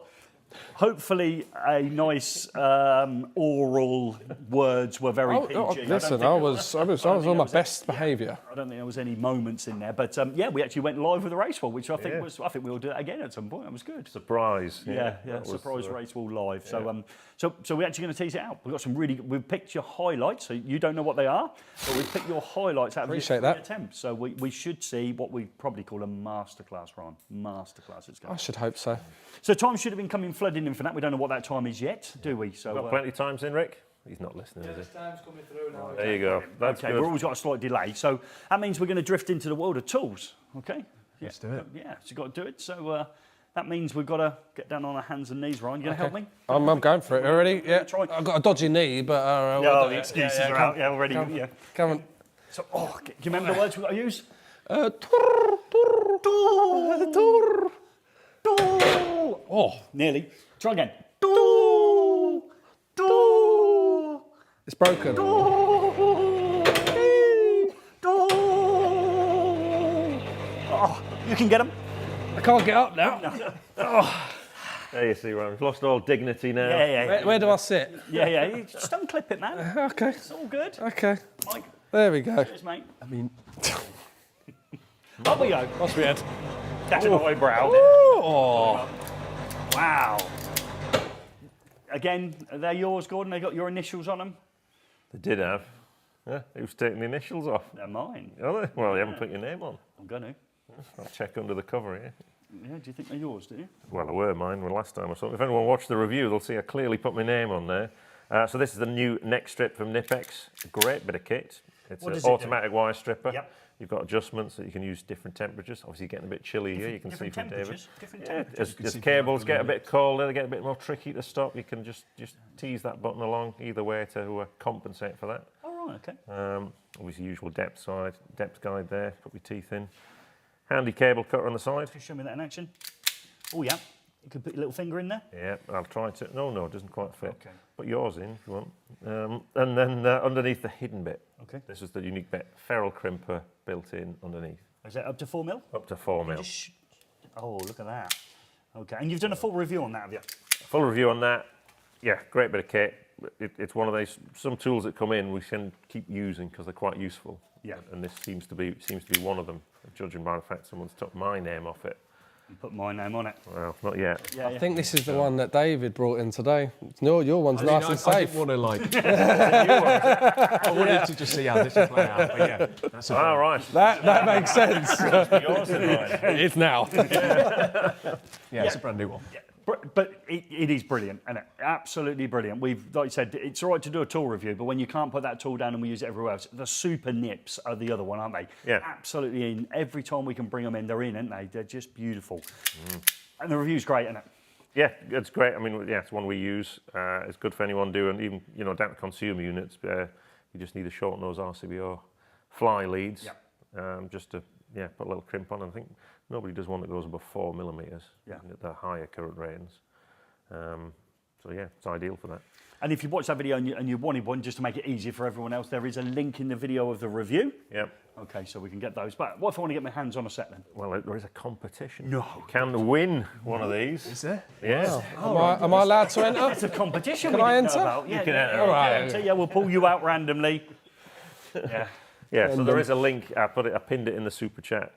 hopefully a nice oral words were very PG. Listen, I was on my best behaviour. I don't think there was any moments in there, but yeah, we actually went live with the race wall, which I think Yeah. was. I think we'll do that again at some point. That was good. Surprise. Yeah, that was, surprise race wall live. So we're actually going to tease it out. We've got some we've picked your highlights, so you don't know what they are, but we've picked your highlights out of Appreciate your that. attempts. So we should see what we probably call a masterclass, Ron. Masterclass it's I going. should hope so. So time should have been coming flooding in for that. We don't know what that time is yet, do we? So Got plenty of times in, Rick? He's not listening, is he? Time's coming through now. There you go. That's okay, good. we've always got a slight delay. So that means we're going to drift into the world of tools. Okay. Let's do it. Yeah, so you've got to do it. So that means we've got to get down on our hands and knees, Ryan. You going to help me? I'm going for it already. Yeah, Try. I've got a dodgy knee, but Yeah, the excuses are out. Yeah, already. Yeah. come on. So, do you remember the words we've got to use? Oh, Nearly. Try again. it's broken. Oh, you can get them. I can't get up now. There you see, Ryan. We've lost all dignity now. Yeah. Where do I sit? Yeah. You just don't clip it, man. Okay, It's all good. okay. Mike, There we go. cheers, mate. I mean, Up we go. What's weird? Catching my brow. Oh, Wow. Again, they're yours, Gordon. They got your initials on them. They did have. Yeah, who's taking the initials off? They're mine. Are they? Well, you haven't put your name on. I'm gonna. I'll check under the cover here. Yeah. Do you think they're yours? Do you? Well, they were mine last time or something. If anyone watched the review, they'll see I clearly put my name on there. So this is the new NexStrip from Knipex. A great bit of kit. It's What an does it do? automatic wire stripper. Yep. You've got adjustments that you can use different temperatures. Obviously, getting a bit chilly here. You can see Different from David. temperatures. Different Yeah, temperatures. as cables get a bit colder, they get a bit more tricky to stop. You can just tease that button along either way to compensate for that. All right. Okay. Obviously, usual depth guide there. Put your teeth in. Handy cable cutter on the side. Just show me that in action. Oh yeah. You could put your little finger in there. Yeah, I'll try to. No, it doesn't quite fit. Okay. Put yours in if you want. And then underneath the hidden bit. Okay. This is the unique bit. Ferrule crimper built in underneath. Is that up to 4 mil? Up to 4 mil. Oh, look at that. Okay. And you've done a full review on that, have you? Full review on that. Yeah, great bit of kit. It's one of those, some tools that come in we can keep using because they're quite useful. Yeah. And this seems to be one of them, judging by the fact someone's took my name off it. And put my name on it. Well, not yet. Yeah. I think this is the one that David brought in today. No, your one's I nice didn't- and I safe. didn't want to I wanted to just see how this would play out. But yeah, that's a All right. That makes sense. Yours and mine. It's now. yeah, it's a brand new one. But it is brilliant, and absolutely brilliant. We've, like you said, it's all right to do a tool review, but when you can't put that tool down and we use it everywhere else, the super nips are the other one, aren't they? Yeah. Absolutely in. Every time we can bring them in, they're in, aren't they? They're just beautiful. And the review's great, isn't it? Yeah, it's great. I mean, yeah, it's one we use. It's good for anyone doing, even, down to consumer units. You just need to shorten those RCBO fly leads. Just to, put a little crimp on. And I think nobody does one that goes above 4 millimetres. Yeah. At the higher current ratings. So yeah, it's ideal for that. And if you watch that video and you wanted one, just to make it easier for everyone else, there is a link in the video of the review. Yep. Okay, so we can get those. But what if I want to get my hands on a set then? Well, there is a competition. No. You can win one of these. Is there? Yeah. Am I allowed to enter? It's a competition. Can we I didn't know enter? about. Yeah, You can yeah, enter. yeah, All right. enter. Yeah, we'll pull you out randomly. Yeah. Yeah, so there is a link. I pinned it in the super chat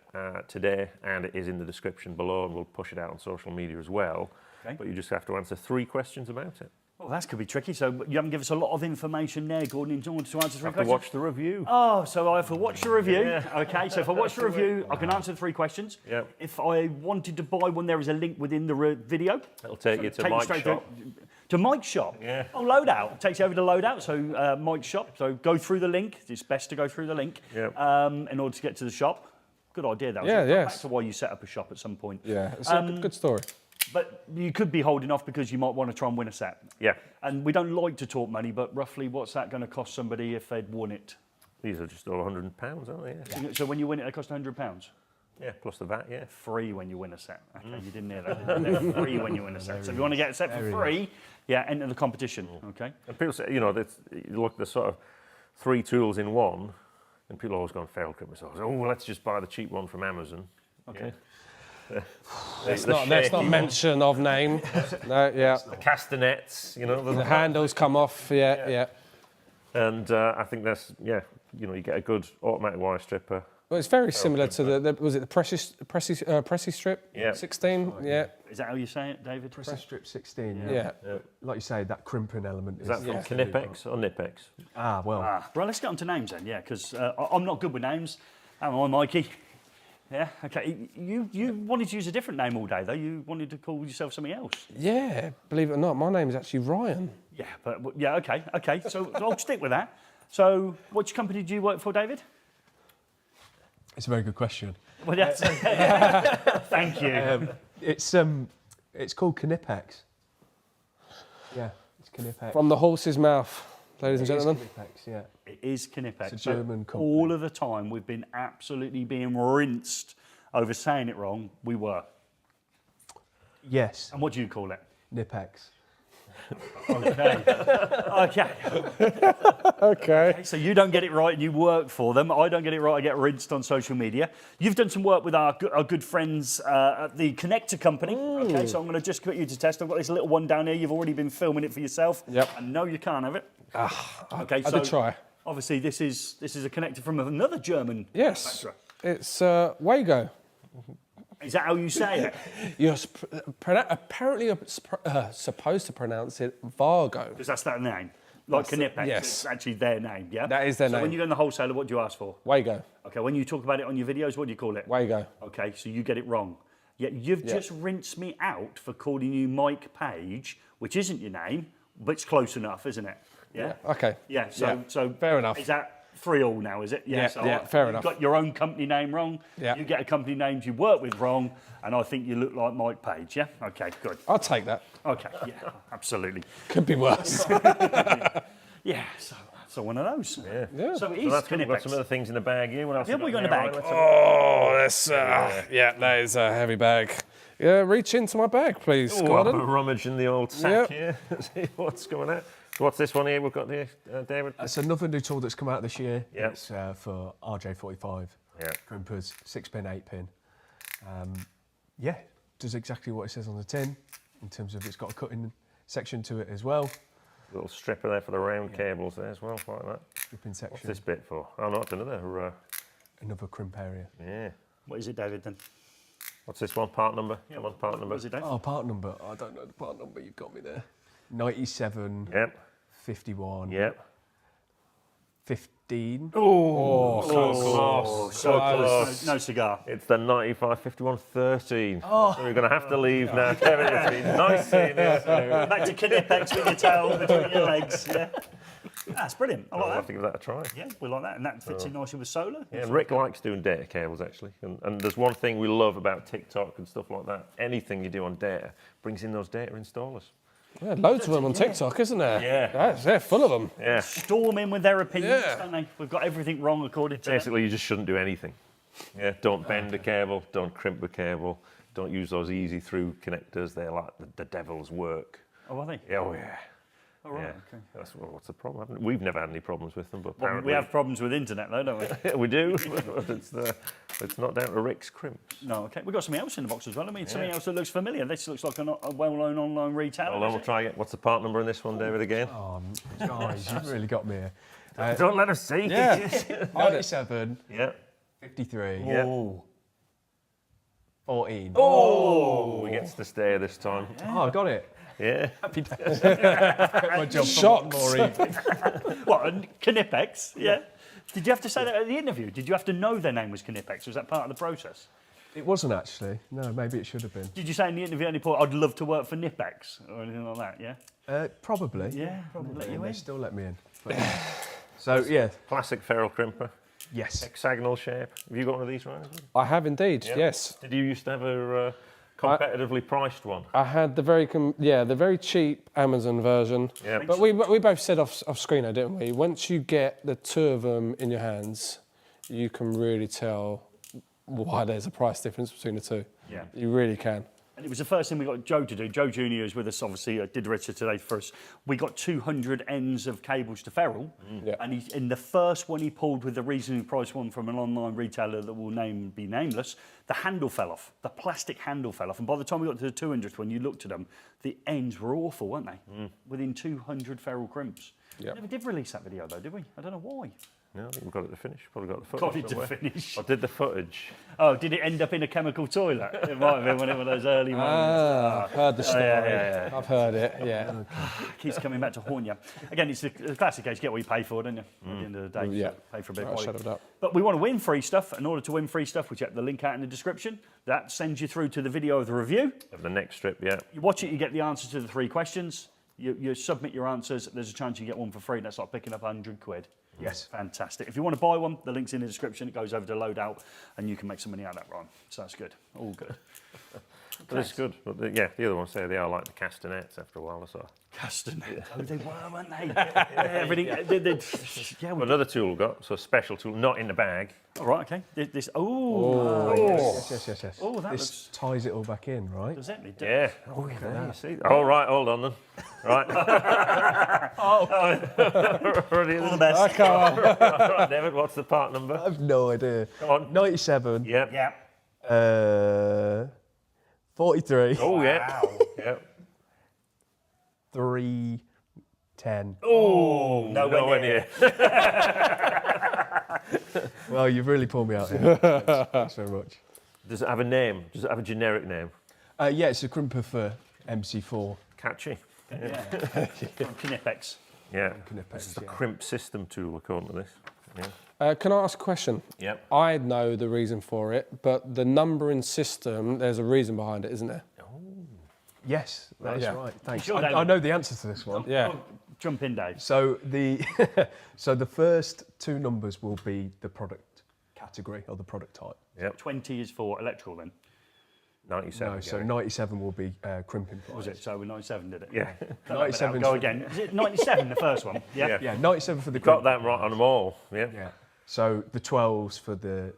today, and it is in the description below, and we'll push it out on social media as well. Okay. But you just have to answer 3 questions about it. Well, that could be tricky. So you haven't given us a lot of information there, Gordon, in order to answer 3 Have to questions. watch the review. Oh, so I have to watch the review. Yeah. Okay, so if I watch the review, I can answer the 3 questions. Yeah. If I wanted to buy one, there is a link within the video. It'll take you to Take me Mike's straight shop. to Mike's shop. Yeah. Oh, Loadout. Takes you over to Loadout, so Mike's shop. So go through the link. It's best to go through the link in order to get to the shop. Good idea, that was. Yeah, Back yes. to why you set up a shop at some point. Yeah, it's a good story. But you could be holding off because you might want to try and win a set. Yeah. And we don't like to talk money, but roughly what's that going to cost somebody if they'd won it? These are just all £100, aren't they? Yeah. So when you win it, they cost £100. Yeah, plus the VAT, yeah. Free when you win a set. Okay, you didn't hear that. They're free when you win a set. So if you want to get a set for free, enter the competition. Okay. And people say, you know, you look at the sort of 3 tools in one, and people always go and fail equipment. So, oh, well, let's just buy the cheap one from Amazon. Okay. Let's not mention of name. No, yeah. The castanets, you know. The handles come off, yeah. And I think that's, you know, you get a good automatic wire stripper. Well, it's very similar to was it the Pressy Strip? Yeah. 16, yeah. Is that how you say it, David? Pressy Strip 16. Yeah. Like you say, that crimping element. Is that from Knipex or Knipex? Ah, well. Right, let's get on to names then, because I'm not good with names. Am I, Mikey? Yeah, okay. You wanted to use a different name all day, though. You wanted to call yourself something else. Yeah, believe it or not, my name is actually Ryan. Yeah, but okay. So I'll stick with that. So, which company do you work for, David? It's a very good question. Well, that's thank you. It's called Knipex. Yeah, it's Knipex. From the horse's mouth, ladies and gentlemen. Knipex, yeah. It is Knipex. It's a German company. All of the time, we've been absolutely being rinsed over saying it wrong. We were. Yes, And what do you call it? Knipex. Okay. Okay. So you don't get it right and you work for them. I don't get it right, I get rinsed on social media. You've done some work with our good friends at the Connector Company. Okay, so I'm going to just put you to test. I've got this little one down here. You've already been filming it for yourself. Yep. And no, you can't have it. Okay, I did try. Obviously, this is a connector from another German Yes, manufacturer. it's Wago. Is that how you say it? You're apparently supposed to pronounce it Vargo. Because that's their name. Like Knipex, yes. it's actually their name, yeah? That is their So name. when you go in the wholesaler, what do you ask for? Wago. Okay, when you talk about it on your videos, what do you call it? Wago. Okay, so you get it wrong. Yet you've just rinsed me out for calling you Mike Page, which isn't your name, but it's close enough, isn't it? Yeah. Okay. Yeah. So fair enough. Is that 3-3 now? Is it? Yeah, So yeah, fair you've enough. Got your own company name wrong. Yeah. You get a company name you work with wrong, and I think you look like Mike Page. Yeah. Okay. Good. I'll take that. Okay. Yeah. Absolutely. Could be worse. Yeah. So one of those. Yeah. So it So is that's good. We've got Knipex. some other things in the bag here. What else? Yeah, have we got in the there, bag. Ryan? Let's have a- Oh, that's that is a heavy bag. Yeah, reach into my bag, please, Oh, Gordon. I'm rummaging the old sack here. See what's going out. So what's this one here we've got here, David? It's another new tool that's come out this year. Yeah. It's for RJ45 Yeah. crimpers, 6-pin, 8-pin. Does exactly what it says on the tin in terms of it's got a cutting section to it as well. Little stripper there for the round cables there as well, like that. Stripping What's section. this bit for? Oh no, it's another. Another crimp area. Yeah. What is it, David? Then. What's this one? Part number? Come on, part number. What is it, Dave? Oh, part number. I don't know the part number. You've got me there. 97, Yep. 51, Yep. 15. Oh, So close. No cigar. It's the 95 51 13. Oh. So we're going to have to leave now. Kevin, it's been nice seeing you. Back to Knipex with your tail between your legs. Yeah. That's brilliant. I I'll like have to that. give that a try. Yeah, we like that. And that fits in nicely with solar. Yeah, and Rick likes doing data cables actually. And there's one thing we love about TikTok and stuff like that. Anything you do on data brings in those data installers. Yeah, loads of them on TikTok, isn't there? Yeah. They're full of them. Yeah. Storm in with their opinions, Yeah. don't they? We've got everything wrong according to them. Basically, you just shouldn't do anything. Yeah, don't bend a cable, don't crimp a cable, don't use those easy through connectors. They're like the devil's work. Oh, are they? Oh yeah. Oh, right, Yeah. okay. What's the problem? We've never had any problems with them, but Well, apparently we have problems with internet, though, don't we? we do. But it's not down to Rick's crimps. No, okay. We've got something else in the box as well. I mean, something else that looks familiar. This looks like a well-known online retailer. Hold on, we'll try it. What's the part number in this one, David, again? Oh, guys, you've really got me here. Don't let us see. Yeah. 97, Yeah. 53, Yeah. 14. Oh, he gets to stay this time. Oh, I got it. Yeah. Happy days. My job Shocked. more easy. What, Knipex? Yeah. Did you have to say that at the interview? Did you have to know their name was Knipex? Was that part of the process? It wasn't actually. No, maybe it should have been. Did you say in the interview at any point, I'd love to work for Knipex or anything like that, yeah? Probably. Yeah, Probably. let you And they in. still let me in. But, so yeah. Classic ferrule crimper, Yes. hexagonal shape. Have you got one of these, Ryan? I have indeed, Yeah. yes. Did you used to have a competitively priced one? I had the very cheap Amazon version. Yeah. But we both said off screen, didn't we? Once you get the two of them in your hands, you can really tell why there's a price difference between the two. Yeah. You really can. And it was the first thing we got Joe to do. Joe Jr. is with us, obviously, did Richard today for us. We got 200 ends of cables to ferrule. Yeah. And in the first one he pulled with the reasonably priced one from an online retailer that will be nameless, the handle fell off. The plastic handle fell off. And by the time we got to the 200th one, you looked at them, the ends were awful, weren't they? Within 200 ferrule crimps. Yep. Never did release that video, though, did we? I don't know why. No, I think we've got it to finish. Probably got the footage. Got it to somewhere. finish. I did the footage. Oh, did it end up in a chemical toilet? It might have been one of those early moments. I've heard the story. yeah. I've heard it, yeah. Keeps coming back to haunt you. Again, it's the classic case, get what you pay for, don't you? At the end of the day, Yeah. so pay for a bit of Right, quality. shut it up. But we want to win free stuff. In order to win free stuff, we check the link out in the description. That sends you through to the video of the review. Of the next strip, yeah. You watch it, you get the answers to the 3 questions. You submit your answers. There's a chance you get one for free. That's like picking up £100. Yes. Fantastic. If you want to buy one, the link's in the description. It goes over to Loadout, and you can make some money out of that, Ryan. So that's good. All good. But it's good. But the other ones say they are like the castanets after a while or so. Castanet. Oh, they were, weren't they? Everything. Yeah. Another tool we've got, so a special tool, not in the bag. All right. Okay. This. Yes. Oh, that This looks. ties it all back in, right? Does it? It does. Yeah. Oh, yeah. You see. Oh, right. Hold on then. Right. All the best. Right, David, what's the part number? I have no idea. Come on. 97. Yep. Yeah. 43. Oh, yeah. Yep. 310. Oh, Nowhere near. Well, you've really pulled me out here. Thanks very much. Does it have a name? Does it have a generic name? Yeah, it's a crimper for MC4. Catchy. From Knipex. Yeah. Knipex, This is the yeah. crimp system tool, according to this. Yeah. Can I ask a question? Yep. I know the reason for it, but the numbering system, there's a reason behind it, isn't there? Yes, that is Yeah. right. Thanks. Sure, I David. know the answer to this one. Yeah. Jump in, Dave. So the the first 2 numbers will be the product category or the product type. Yep. 20 is for electrical then. 97. No, so Gary. 97 will be crimping price. Was it? So we're 97, did it? Yeah. 97 Go again. Is it 97, the first one? Yeah. Yeah, 97 for the Got crimp. that right on them all. Yeah. Yeah. So the 12s for the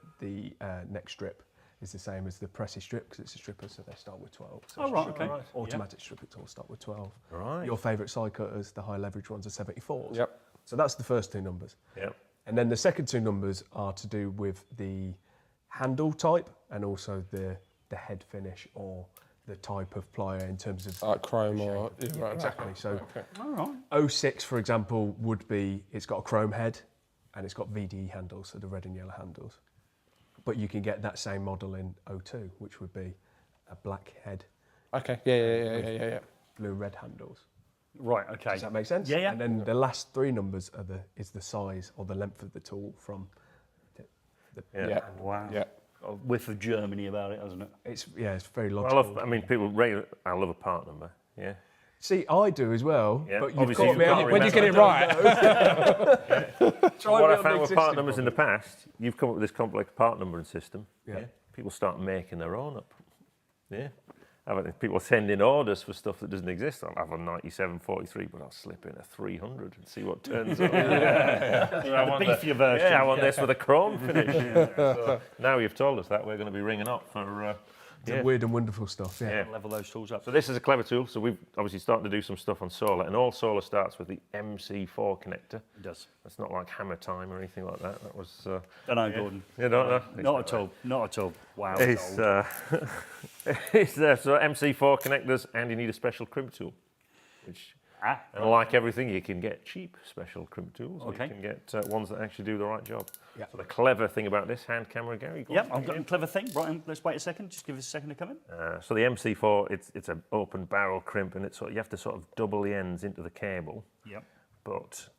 next strip is the same as the Pressy strip because it's a stripper, so they start with 12. So Oh, right, okay. automatic strip it all start with 12. Right. Your favourite side cutters, the high leverage ones, are 74s. Yep. So that's the first 2 numbers. Yep. And then the second 2 numbers are to do with the handle type and also the head finish or the type of plier in terms of Like chrome or... Yeah, exactly. So All right. 06, for example, would be it's got a chrome head and it's got VDE handles, so the red and yellow handles. But you can get that same model in 02, which would be a black head, Okay, yeah. blue red handles. Right, okay. Does that make sense? Yeah, yeah. And then the last 3 numbers are is the size or the length of the tool from the Yeah. Wow. Yeah. A whiff of Germany about it, hasn't it? it's very I logical. I love a part number. Yeah. See, I do as well, Yeah, but you've obviously caught you me can't out. When you get it right. Try What me I on found the with part existing numbers in the past, you've come up with this complex part numbering system. Yeah. People start making their own up. Yeah. People send in orders for stuff that doesn't exist. I'll have a 9743, but I'll slip in a 300 and see what turns up. The beefier version. Yeah, I want this with a chrome finish. So now you've told us that, we're going to be ringing up for... The weird and wonderful stuff, yeah. Yeah. Level those tools up. So this is a clever tool. So we've obviously started to do some stuff on solar, and all solar starts with the MC4 connector. It does. That's not like hammer time or anything like that. That was... Don't know, Gordon. You don't know? Not at all. Not at all. Wow. It's, gold. it's there. So MC4 connectors, and you need a special crimp tool, which And like everything, you can get cheap special crimp tools. Or Okay. you can get ones that actually do the right job. Yeah. So the clever thing about this hand camera, Gary. go Yep, on. I've got a clever thing. Right, let's wait a second. Just give us a second to come in. So the MC4, it's an open barrel crimp, and you have to sort of double the ends into the cable. Yep. But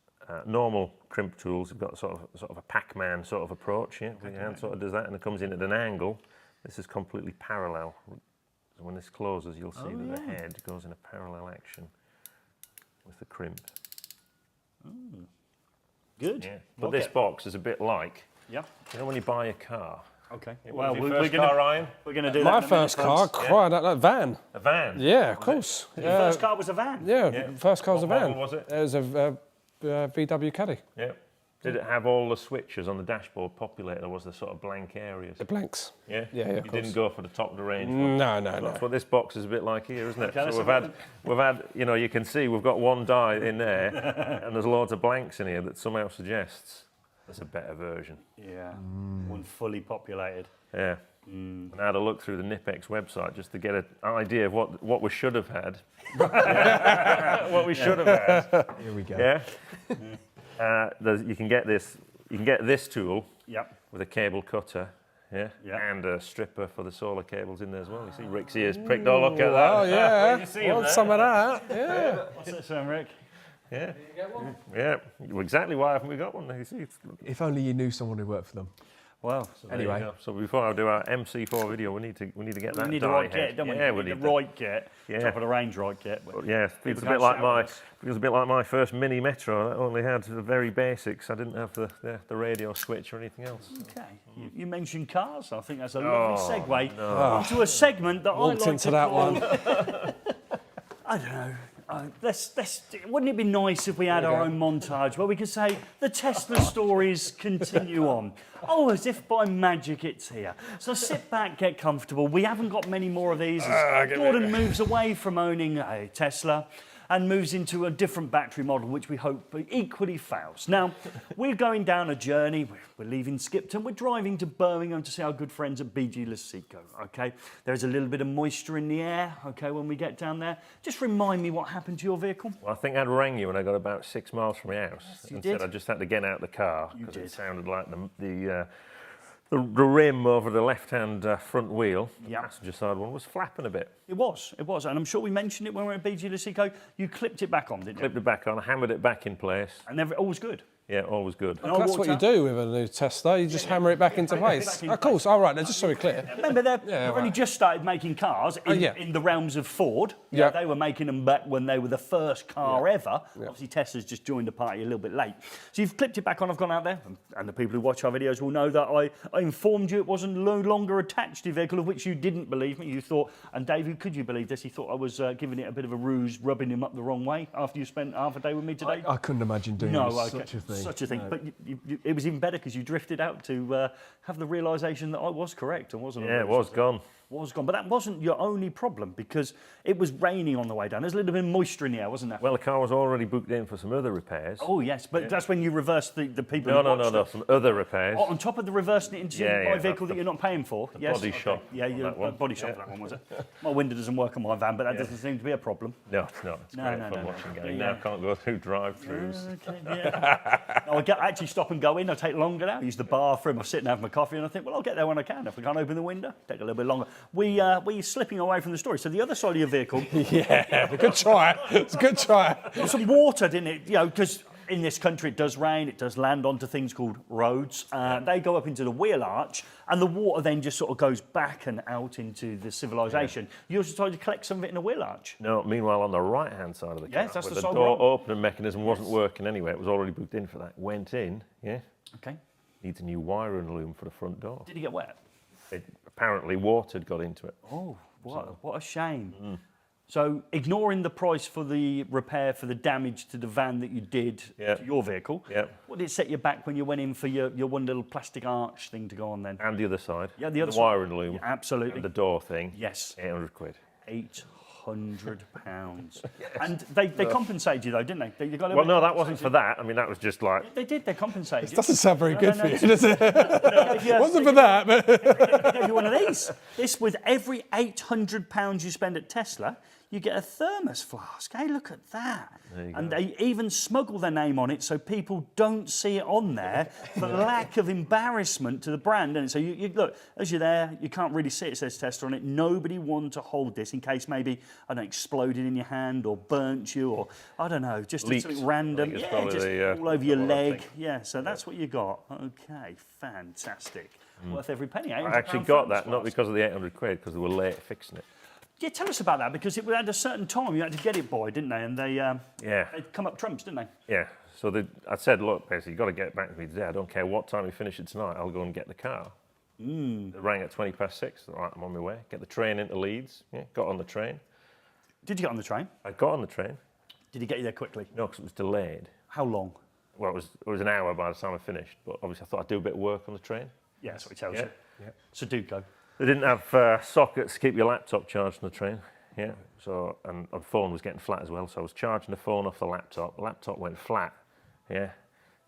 normal crimp tools have got sort of a Pac-Man sort of approach. Yeah, the hand sort of does that, and it comes in at an angle. This is completely parallel. So when this closes, you'll see that the head goes in a parallel action with the crimp. Good. Yeah. But Okay. this box is a bit like, Yeah. you know when you buy a car? Okay. Well, your we're first gonna car, Ryan? we're gonna do My that. in a first minute, car, folks. cried out that van. A van? Yeah, of course. Your first car was a van. Yeah, first car was a What van. model was it? It was a VW Caddy. Yeah. Did it have all the switches on the dashboard populated, or was there sort of blank areas? The blanks. Yeah? Yeah, of You course. didn't go for the top of the range one? No, no, no. That's what this box is a bit like here, isn't it? Okay, So let's we've had, you know, you can see we've got one die in there, and there's loads of blanks in here that somehow suggests there's a better version. Yeah. One fully populated. Yeah. And I had a look through the Knipex website just to get an idea of what we should have had. What we should have had. Here we go. Yeah. You can get this tool Yep. with a cable cutter. Yeah, Yeah. and a stripper for the solar cables in there as well. You see Rick's ears pricked. Oh, look at that. Oh, yeah. You see him Want there? some of that? Yeah. What's this, Rick? Yeah. Yeah. Well, exactly why haven't we got one? You see, If only you knew someone who worked for them. Well, there you Anyway. go. So before I do our MC4 video, we need to get that we need the die right head. kit, don't we? Yeah, we need the need right kit. Yeah. Top of the range right kit. But yeah, People feels a can't bit like shout my at us. feels a bit like my first mini Metro. I only had the very basics. I didn't have the radio switch or anything else. Okay. You mentioned cars. I think that's a lovely Oh, segue onto a segment that Walked I like into to that call, one. I don't know. Wouldn't it be nice if we had our own montage where we could say the Tesla stories continue on? Oh, as if by magic it's here. So sit back, get comfortable. We haven't got many more of these as Gordon moves away from owning a Tesla and moves into a different battery model, which we hope equally fails. Now, we're going down a journey. We're leaving Skipton. We're driving to Birmingham to see our good friends at BG Lasico, okay? There's a little bit of moisture in the air, okay, when we get down there. Just remind me what happened to your vehicle. Well, I think I'd rang you when I got about 6 miles from my house you and did. said I just had to get out of the car You because did. it sounded like the rim over the left-hand front wheel, the Yeah. passenger side one, was flapping a bit. It was, and I'm sure we mentioned it when we were at BG Lasico. You clipped it back on, didn't you? Clipped it back on, hammered it back in place. And all was good. Yeah, all was good. And I That's walked what you out- do with a new Tesla. You just hammer it back into place. back in Of course. All right. Now, just so we're clear. Remember, they've Yeah, only right. just started making cars in the realms of Ford. Yeah. They were making them back when they were the first car ever. Obviously, Tesla's just joined the party a little bit late. So you've clipped it back on. I've gone out there, and the people who watch our videos will know that I informed you it wasn't no longer attached to your vehicle, of which you didn't believe me. You thought, and David, could you believe this? He thought I was giving it a bit of a ruse, rubbing him up the wrong way after you spent half a day with me today. I couldn't imagine doing such a thing. Such a thing. No. But it was even better because you drifted out to have the realisation that I was correct and wasn't. Yeah, it was gone. Was gone. But that wasn't your only problem because it was raining on the way down. There's a little bit of moisture in the air, wasn't there? Well, the car was already booked in for some other repairs. Oh, yes. But that's when you reversed the people No, who watched no, it. some other repairs. Oh, on top of the reversing it into Yeah, my yeah, vehicle the that you're not paying for. Yes. body shop Yeah, on you that one. body shop for that one, was it? My window doesn't work on my van, but that doesn't seem to be a problem. No, it's not. It's No, great no, fun no. watching Gary. Yeah. Now can't go through drive-throughs. Okay, yeah. No, actually stop and go in. I take longer now. I use the bathroom. I sit and have my coffee, and I think, well, I'll get there when I can. If I can't open the window, take a little bit longer. We're slipping away from the story. So the other side of your vehicle, Yeah. Good try. It's a good try. got some water, didn't it? You know, because in this country it does rain. It does land onto things called roads. They go up into the wheel arch, and the water then just sort of goes back and out into the civilization. You also tried to collect some of it in the wheel arch. No, meanwhile, on the right-hand side of the car, Yes, that's where the the side door we're on. opening mechanism wasn't working anyway. It was already booked in for that. Went in, yeah. Okay. Needs a new wiring loom for the front door. Did he get wet? Apparently, water had got into it. Oh, what a shame. So, ignoring the price for the repair for the damage to the van that you did Yeah. to your vehicle, Yeah. what did it set you back when you went in for your one little plastic arch thing to go on then? And the other side. Yeah, the other the side. wiring loom. Yeah, absolutely. And the door thing. Yes. 800 quid. £800. And they compensated you though, didn't they? You got a Well, little no, bit that wasn't for that. I mean, that was just like... They did, they compensated you. Doesn't sound very good no, for you, it's- does it? If you- Wasn't for that, but They gave you one of these. This, with every £800 you spend at Tesla, you get a thermos flask. Hey, look at that. And go. they even smuggle their name on it so people don't see it on there for lack of embarrassment to the brand. And so you look, as you're there, you can't really see it says Tesla on it. Nobody wanted to hold this in case maybe, I don't know, exploded in your hand or burnt you or, I don't know, just Leaked. something random. Just all over your what I leg. think. Yeah, so that's what you got. Okay, fantastic. Worth every penny. I actually got that, not because of the 800 quid, because they were late fixing it. Yeah, tell us about that, because it had a certain time you had to get it by, didn't they? And they'd come up trumps, didn't they? Yeah. So I said, look, basically, you've got to get back to me today. I don't care what time we finish it tonight. I'll go and get the car. They rang at 6:20. All right, I'm on my way. Get the train into Leeds. Yeah, got on the train. Did you get on the train? I got on the train. Did he get you there quickly? No, because it was delayed. How long? Well, it was an hour by the time I finished. But obviously, I thought I'd do a bit of work on the train. Yeah, that's what he tells Yeah. you. So do go. They didn't have sockets to keep your laptop charged on the train. Yeah. So, and the phone was getting flat as well. So I was charging the phone off the laptop. The laptop went flat. Yeah.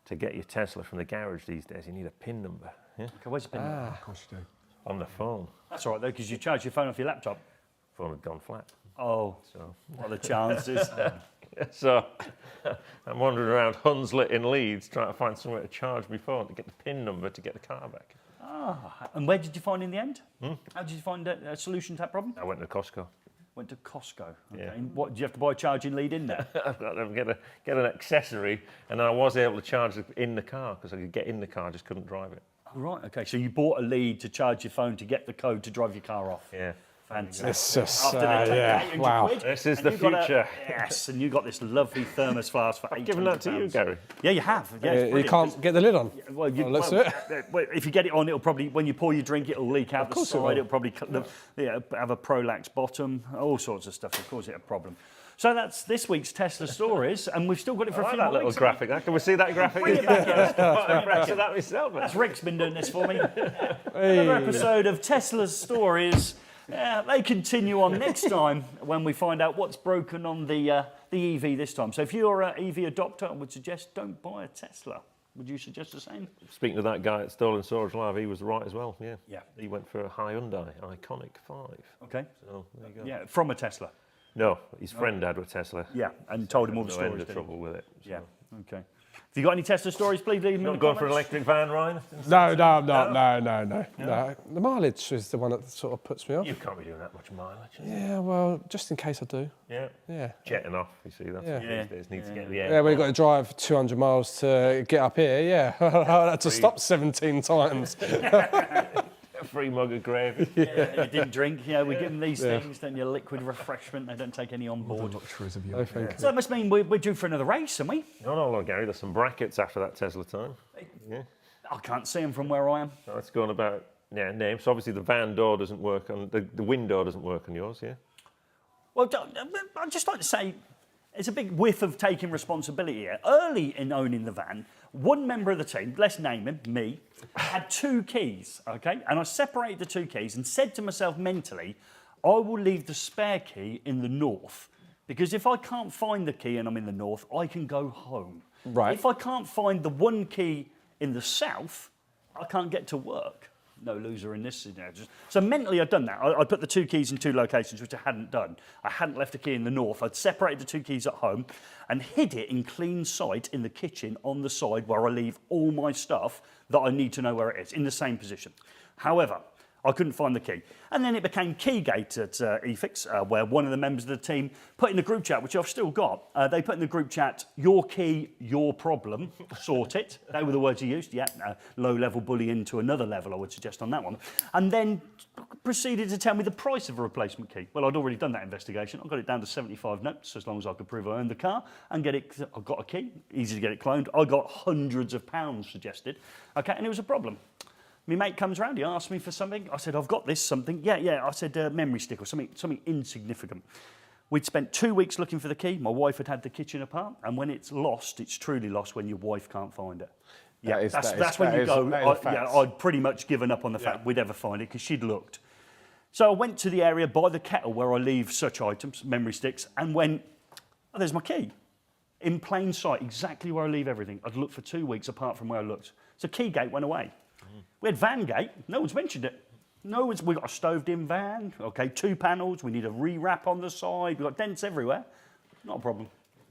To get your Tesla from the garage these days, you need a PIN number. Yeah. Okay, where's the pin? Of course you do. On the phone. That's all right, though, because you charge your phone off your laptop. Phone had gone flat. Oh, So, what are the chances? so I'm wandering around Hunslet in Leeds trying to find somewhere to charge my phone to get the PIN number to get the car back. And where did you find in the end? How did you find a solution to that problem? I went to Costco. Went to Costco. Okay. Yeah. And what, did you have to buy a charging lead in there? I've got to get an accessory, and then I was able to charge it in the car because I could get in the car, I just couldn't drive it. Right, okay. So you bought a lead to charge your phone to get the code to drive your car off. Yeah. Fantastic. It's just, After they take yeah, 800 wow. quid, This is and the you got future. Yes, and you got this lovely thermos flask for £800. Given that to you, Gary. Yeah, you have. Yeah, it's You brilliant. can't get the lid on. Well, let's do it. well, if you get it on, it'll probably, when you pour your drink, it'll leak out the course it side. will. It'll probably have a prolax bottom, all sorts of stuff. Of course, it's a problem. So that's this week's Tesla stories, and we've still got it for I a like few that more little weeks. graphic. Can we see that graphic? Bring it back in. I'm impressed with that myself. That's Rick's been doing this for me. Another episode of Tesla's stories. They continue on next time when we find out what's broken on the EV this time. So if you're an EV adopter, I would suggest don't buy a Tesla. Would you suggest the same? Speaking of that guy at Stolen Storage Live, he was right as well. Yeah. Yeah. He went for a Hyundai Iconic 5. Okay. So there you go. Yeah, from a Tesla. No, his friend had a Tesla. Yeah, and told him all the No stories. end of didn't he? trouble with it. So. Yeah. Okay. Have you got any Tesla stories? Please leave them in Not the going for an comments. electric van, Ryan? No. The mileage is the one that sort of puts me off. You can't be doing that much mileage. Yeah, well, just in case I do. Yeah. Yeah. Jetting off, you see, that's Yeah. what these days need to get the air. Yeah, we've got to drive 200 miles to get up here, yeah. I had to stop 17 times. A free mug of gravy. Yeah, you didn't drink. Yeah, we give them these things, then your liquid refreshment. They don't take any on board. The luxuries of No, your thank So that must mean we're due for another race, aren't we? No, Gary, there's some brackets after that Tesla time. Yeah. I can't see them from where I am. So it's going about, names. So obviously the van door doesn't work on, the window doesn't work on yours, yeah? Well, I'd just like to say, it's a big whiff of taking responsibility here. Early in owning the van, one member of the team, let's name him, me, had 2 keys, okay? And I separated the 2 keys and said to myself mentally, I will leave the spare key in the north, because if I can't find the key and I'm in the north, I can go home. Right. If I can't find the one key in the south, I can't get to work. No loser in this scenario. So mentally, I'd done that. I put the 2 keys in 2 locations, which I hadn't done. I hadn't left a key in the north. I'd separated the 2 keys at home and hid it in clean sight in the kitchen on the side where I leave all my stuff that I need to know where it is, in the same position. However, I couldn't find the key. And then it became Keygate at eFIXX, where one of the members of the team put in the group chat, which I've still got, they put in the group chat, your key, your problem, sort it. They were the words he used, yeah, low-level bullying to another level, I would suggest on that one. And then proceeded to tell me the price of a replacement key. Well, I'd already done that investigation. I got it down to 75 notes, as long as I could prove I owned the car, and I got a key, easy to get it cloned. I got hundreds of pounds suggested, okay, and it was a problem. My mate comes round, he asked me for something. I said, I've got this something. Yeah. I said, memory stick or something insignificant. We'd spent 2 weeks looking for the key. My wife had the kitchen apart. And when it's lost, it's truly lost when your wife can't find it. Yeah, that's when you go, I'd pretty much given up on the fact we'd ever find it because she'd looked. So I went to the area by the kettle where I leave such items, memory sticks, and went, oh, there's my key. In plain sight, exactly where I leave everything. I'd looked for 2 weeks apart from where I looked. So Keygate went away. We had Vangate, no one's mentioned it. No, we've got a stoved-in van. Okay, 2 panels. We need a re-wrap on the side. We've got dents everywhere. Not a problem.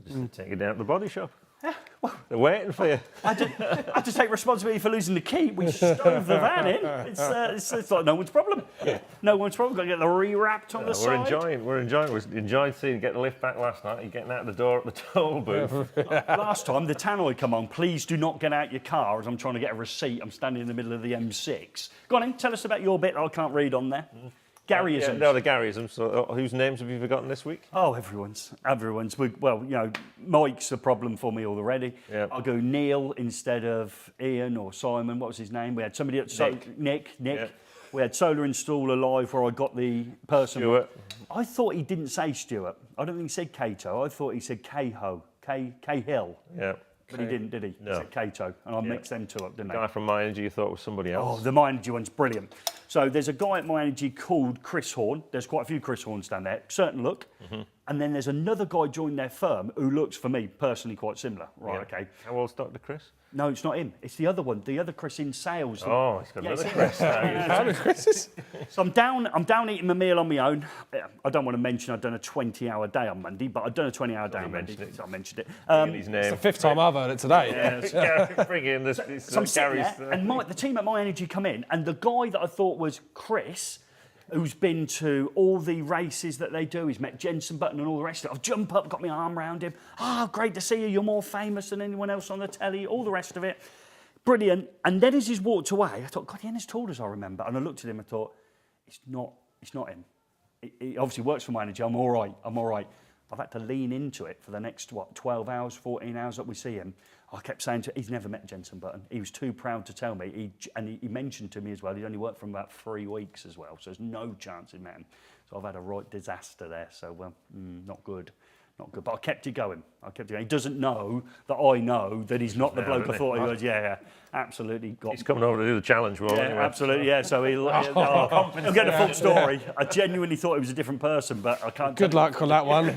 Just take it down to the body shop. Yeah, well, they're waiting for you. I had to take responsibility for losing the key. We stove the van in. It's like no one's problem. No one's problem. Got to get the re-wrapped on the side. We're enjoying seeing you get the lift back last night. You're getting out the door at the toll booth. Last time the tannoy come on. Please do not get out your car as I'm trying to get a receipt. I'm standing in the middle of the M6. Go on in. Tell us about your bit that I can't read on there. Garyisms. No, the Garyisms. So, whose names have you forgotten this week? Oh, everyone's. Well, you know, Mike's a problem for me already. Yeah. I'll go Neil instead of Ian or Simon. What was his name? We had somebody at Nick. Yeah. We had Solar Installer Live where I got the person. Stuart. I thought he didn't say Stuart. I don't think he said Cato. I thought he said Cahill. Cahill. Yeah. But he didn't, did he? No. He said Cato. And I mixed them two up, didn't I? Guy from Myenergi you thought was somebody else. Oh, the Myenergi one's brilliant. So there's a guy at Myenergi called Chris Horn. There's quite a few Chris Horns down there. Certain look. And then there's another guy joined their firm who looks, for me, personally quite similar. Right, okay. How old's Dr. Chris? No, it's not him. It's the other one. The other Chris in sales. Oh, he's got another it's him. Chris. So I'm down eating my meal on my own. I don't want to mention I've done a 20-hour day on Monday, but I've done a 20-hour day on Monday. So I mentioned it. His name. It's the 5th time I've heard it today. Bring in this. So I'm sitting there, and the team at Myenergi come in, and the guy that I thought was Chris, who's been to all the races that they do, he's met Jensen Button and all the rest of it. I've jumped up, got my arm around him. Oh, great to see you. You're more famous than anyone else on the telly, all the rest of it. Brilliant. And then as he's walked away, I thought, God, he ain't as tall as I remember. And I looked at him and thought, it's not him. He obviously works for Myenergi. I'm all right. I've had to lean into it for the next, 12 hours, 14 hours that we see him. I kept saying he's never met Jensen Button. He was too proud to tell me. He mentioned to me as well, he'd only worked for him about 3 weeks as well, so there's no chance he'd met him. So I've had a right disaster there, so not good. But I kept it going. He doesn't know that I know that he's not the bloke I thought he was. Yeah, absolutely. He's coming over to do the challenge, well, yeah, anyway. Absolutely, yeah. So he'll get the full story. I genuinely thought he was a different person, but I can't. Good luck on that one.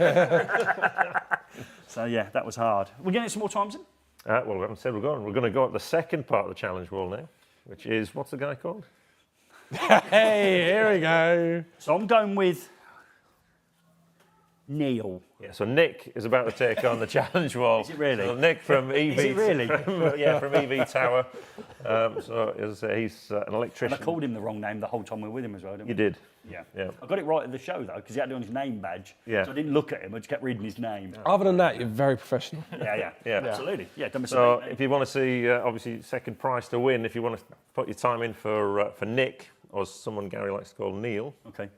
So yeah, that was hard. We're getting some more times in. Well, we haven't said we're going. We're going to go at the second part of the challenge wall now, which is, what's the guy called? Hey, here we go. So I'm going with Neil. Yeah, so Nick is about to take on the challenge wall. Is it really? So Nick from EV. Is it really? From EV Tower. So as I say, he's an electrician. And I called him the wrong name the whole time we were with him as well, didn't we? You did. Yeah. Yeah. I got it right at the show though, because he had it on his name badge. Yeah. So I didn't look at him. I just kept reading his name. Other than that, you're very professional. Yeah. Absolutely. Yeah. Done So if you want to see, obviously, second prize to win, if you want to put your time in for Nick, or as someone Gary likes to call Neil. Okay.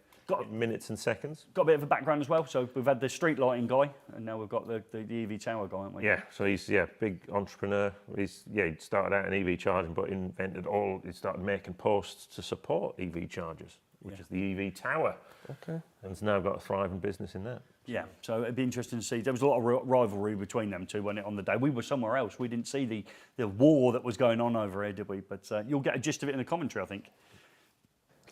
Minutes and seconds. Got a bit of a background as well. So we've had the street lighting guy, and now we've got the EV tower guy, haven't we? Yeah, so he's big entrepreneur. He started out in EV charging, but he started making posts to support EV chargers, which is the EV tower. Okay. And has now got a thriving business in that. Yeah, so it'd be interesting to see. There was a lot of rivalry between them two, wasn't it, on the day? We were somewhere else. We didn't see the war that was going on over here, did we? But you'll get a gist of it in the commentary, I think.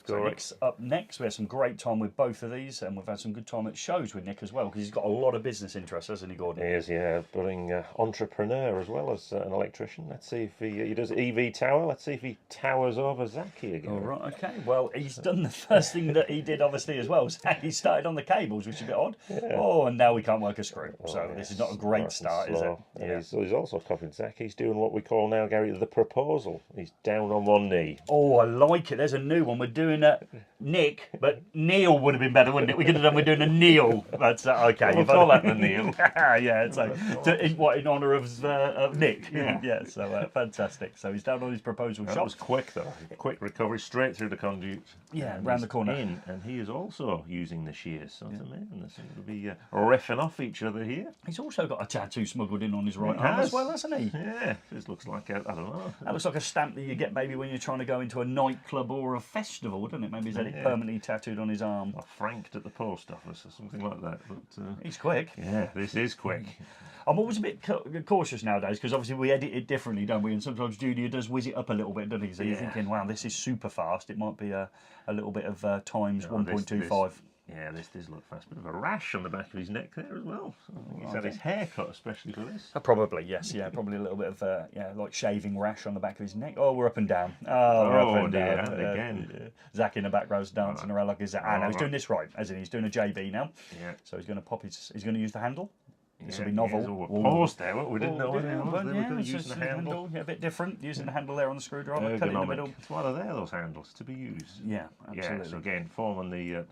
So Nick's up next. We had some great time with both of these, and we've had some good time at shows with Nick as well, because he's got a lot of business interests, hasn't he, Gordon? He is, yeah, budding entrepreneur as well as an electrician. Let's see if he does EV tower. Let's see if he towers over Zaki again. All right, okay. Well, he's done the first thing that he did, obviously, as well. He started on the cables, which is a bit odd. Yeah. Oh, and now we can't work a screw. So this is not a great start, is it? Yeah. He's also copied Zaki. He's doing what we call now, Gary, the proposal. He's down on one knee. Oh, I like it. There's a new one. We're doing Nick, but Neil would have been better, wouldn't it? We could have done. We're doing a Neil. That's okay. We'll call that the Neil. Yeah. So, in honour of Nick? Yeah. So fantastic. So he's down on his proposal shop. That was quick though. Quick recovery straight through the conduit. Yeah, round the corner. And he is also using the shears. So it's amazing. They seem to be riffing off each other here. He's also got a tattoo smuggled in on his right arm as well, hasn't he? Yeah. This looks like I don't know. That looks like a stamp that you get maybe when you're trying to go into a nightclub or a festival, doesn't it? Maybe he's had it permanently tattooed on his arm. Or franked at the post office or something like that. But he's quick. Yeah, this is quick. I'm always a bit cautious nowadays because obviously we edit it differently, don't we? And sometimes Junior does whiz it up a little bit, doesn't he? So you're thinking, wow, this is super fast. It might be a little bit of times 1.25. Yeah, this does look fast. Bit of a rash on the back of his neck there as well. I think he's had his hair cut especially for this. Probably, yes, yeah, probably a little bit of like shaving rash on the back of his neck. Oh, we're up and down. Oh, we're up and dear, down. and again. Zach in the back row's dancing around like he's no, he's doing this right, as in he's doing a JB now. Yeah. So he's going to he's going to use the handle. This will be Yeah, novel. Paused there. We didn't know what it was. They were going to use the handle. Yeah, a bit different. Using the handle there on the screwdriver, cut it in the middle. Why are there those handles to be used? Yeah, absolutely. Yeah, so again, forming the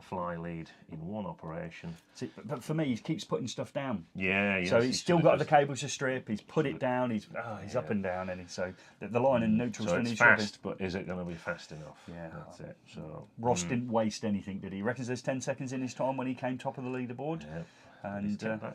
fly lead in one operation. See, but for me, he keeps putting stuff down. Yeah, yes, So he's still got the cables to strip. He's put it down. He's up and down, and so the line and neutral so still it's needs fast, but is it going to be fast enough? Yeah, that's it. So Ross didn't waste anything, did he? Reckons there's 10 seconds in his time when he came top of the leaderboard. Yeah. And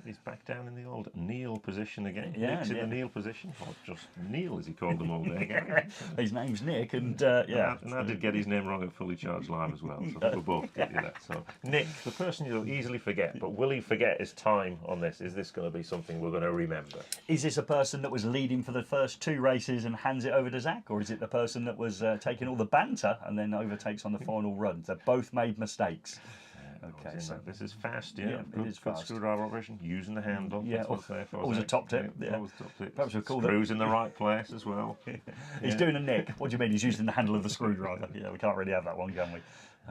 he's back down in the old kneel position again. Yeah, Nick's in the kneel position, or just Neil as he called them all day again. His name's Nick, and And I did get his name wrong at Fully Charged Live as well, so we'll both get you that. So Nick, the person you'll easily forget, but will he forget his time on this? Is this going to be something we're going to remember? Is this a person that was leading for the first 2 races and hands it over to Zach, or is it the person that was taking all the banter and then overtakes on the final run? They both made mistakes. Okay, so this is fast, it is good fast. Screwdriver operation, using the handle. Yeah, that's what's there for. always a top tip. Yeah. Always top tip. Perhaps we'll call that. Screws in the right place as well. He's doing a Nick. What do you mean? He's using the handle of the screwdriver. Yeah, we can't really have that one, can we?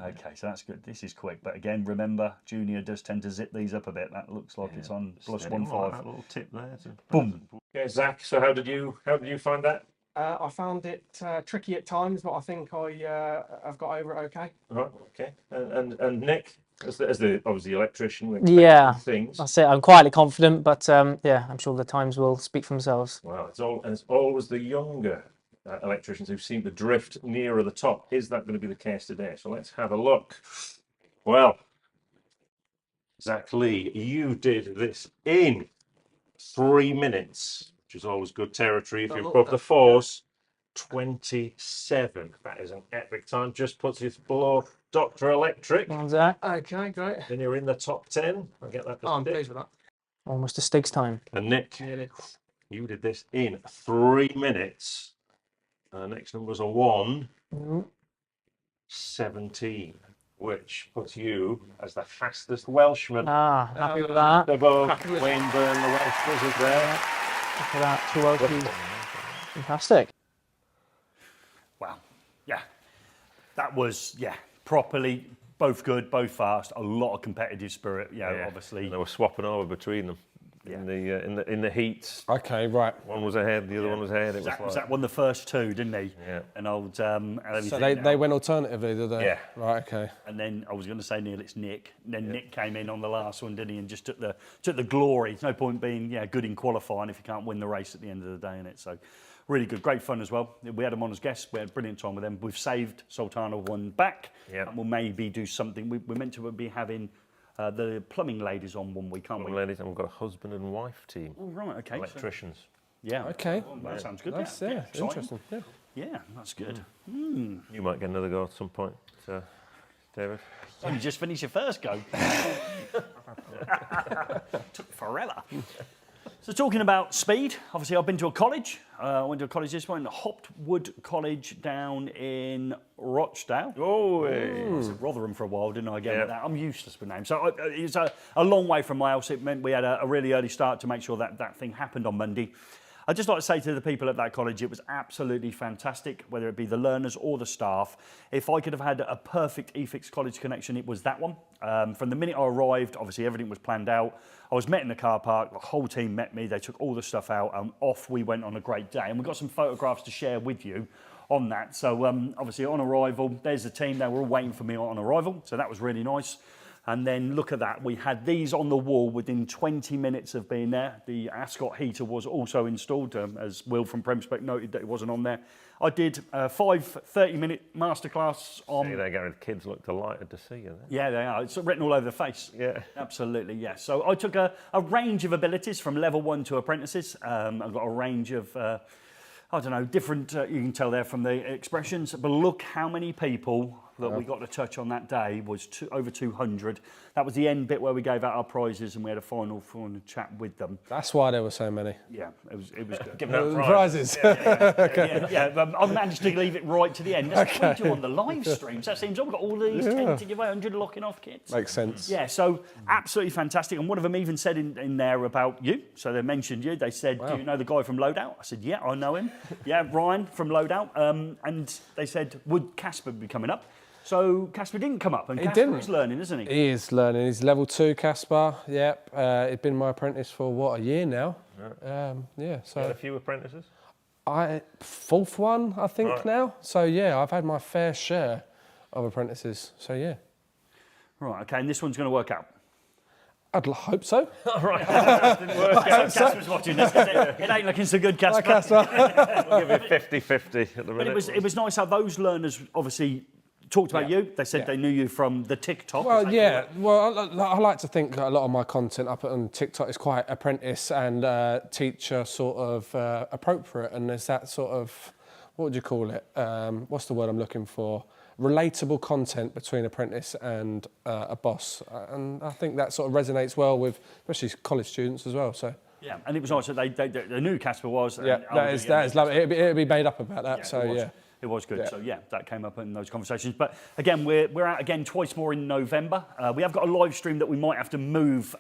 Okay, so that's good. This is quick, but again, remember, Junior does tend to zip these up a bit. That looks like it's on plus 1.5. That little tip there. Boom. Okay, Zach. So how did you find that? I found it tricky at times, but I think I've got over it okay. Right. Okay. And Nick, as the obviously electrician, we Yeah, things. that's it. I'm quietly confident, but yeah, I'm sure the times will speak for themselves. Well, it's always the younger electricians who seem to drift nearer the top. Is that going to be the case today? So let's have a look. Well, Zach Lee, you did this in 3 minutes, which is always good territory if you're above the 4s. 27. That is an epic time. Just puts you below Dr. Electric. Come on, Zach. Okay, great. Then you're in the top 10. I'll get that. I'm pleased with that. Almost a Stig's time. And Nick, Nearly. you did this in 3 minutes. Next number's a 1. 17, which puts you as the fastest Welshman. Ah, happy with that. Above Wayneburn, the Welsh wizard there. Look at that, 2 Welsh. Fantastic. Wow. Yeah. That was, properly, both good, both fast, a lot of competitive spirit, obviously. And they were swapping over between them in the heats. Okay, right. One was ahead, the other one was ahead. Zach won the first 2, didn't he? Yeah. And old So they went alternatively, did they? Yeah. Right, okay. And then I was going to say, Neil, it's Nick. And then Nick came in on the last one, didn't he? And just took the glory. There's no point being good in qualifying if you can't win the race at the end of the day, innit? So really good, great fun as well. We had them on as guests. We had a brilliant time with them. We've saved Sultana 1 back. Yeah. And we'll maybe do something. We're meant to be having the plumbing ladies on 1 week, aren't we? Ladies, and we've got a husband and wife team. Oh, right, okay. Electricians. Yeah. Okay. That sounds good. That's exciting. interesting. Yeah. Yeah, that's good. You might get another go at some point, David. Oh, you just finished your first go. Took forever. So talking about speed, obviously I've been to a college. I went to a college this one, Hopwood College down in Rochdale. Oh, I said Rotherham for a while, didn't I? Again, with that. I'm useless with names. So it's a long way from my house. It meant we had a really early start to make sure that thing happened on Monday. I'd just like to say to the people at that college, it was absolutely fantastic, whether it be the learners or the staff. If I could have had a perfect eFIXX college connection, it was that one. From the minute I arrived, obviously everything was planned out. I was met in the car park, the whole team met me, they took all the stuff out, and off we went on a great day. And we've got some photographs to share with you on that. So obviously on arrival, there's the team, they were all waiting for me on arrival, so that was really nice. And then look at that, we had these on the wall within 20 minutes of being there. The Ascot heater was also installed, as Will from Premspec noted that it wasn't on there. I did 5 30-minute masterclass on... See there, Gary, the kids look delighted to see you there. Yeah, they are. It's written all over the face. Yeah. Absolutely, yeah. So I took a range of abilities from level 1 to apprentices. I've got a range of, I don't know, different, you can tell there from the expressions, but look how many people that we got to touch on that day was over 200. That was the end bit where we gave out our prizes and we had a final chat with them. That's why there were so many. Yeah, it was good. Giving out Prizes. I managed to leave it right to the end. That's what we do on the live streams. That seems, we've got all these 10 to give away, 100 locking off kits. Makes sense. Yeah, so absolutely fantastic. And one of them even said in there about you. So they mentioned you. They said, do you know the guy from Loadout? I said, yeah, I know him. Yeah, Ryan from Loadout. And they said, would Casper be coming up? So Casper didn't come up, and Casper is learning, isn't he? He is learning. He's level 2, Casper. Yep. He's been my apprentice for what, a year now? Yeah. So had a few apprentices. Fourth one, I think now. So yeah, I've had my fair share of apprentices. So yeah. Right. Okay. And this one's going to work out. I'd hope so. Right. Didn't work out. Casper's watching this. It ain't looking so good, Casper. We'll give it 50-50 at the minute. But it was nice how those learners obviously talked about you. They said they knew you from the TikTok. Well, yeah. Well, I like to think a lot of my content up on TikTok is quite apprentice and teacher sort of appropriate, and there's that sort of, what would you call it? What's the word I'm looking for? Relatable content between apprentice and a boss, and I think that sort of resonates well with especially college students as well. So. Yeah, and it was nice that they knew who Casper was. Yeah, that is lovely. It'd be made up about that. So yeah. It was good. Yeah. So yeah, that came up in those conversations. But again, we're out again twice more in November. We have got a live stream that we might have to move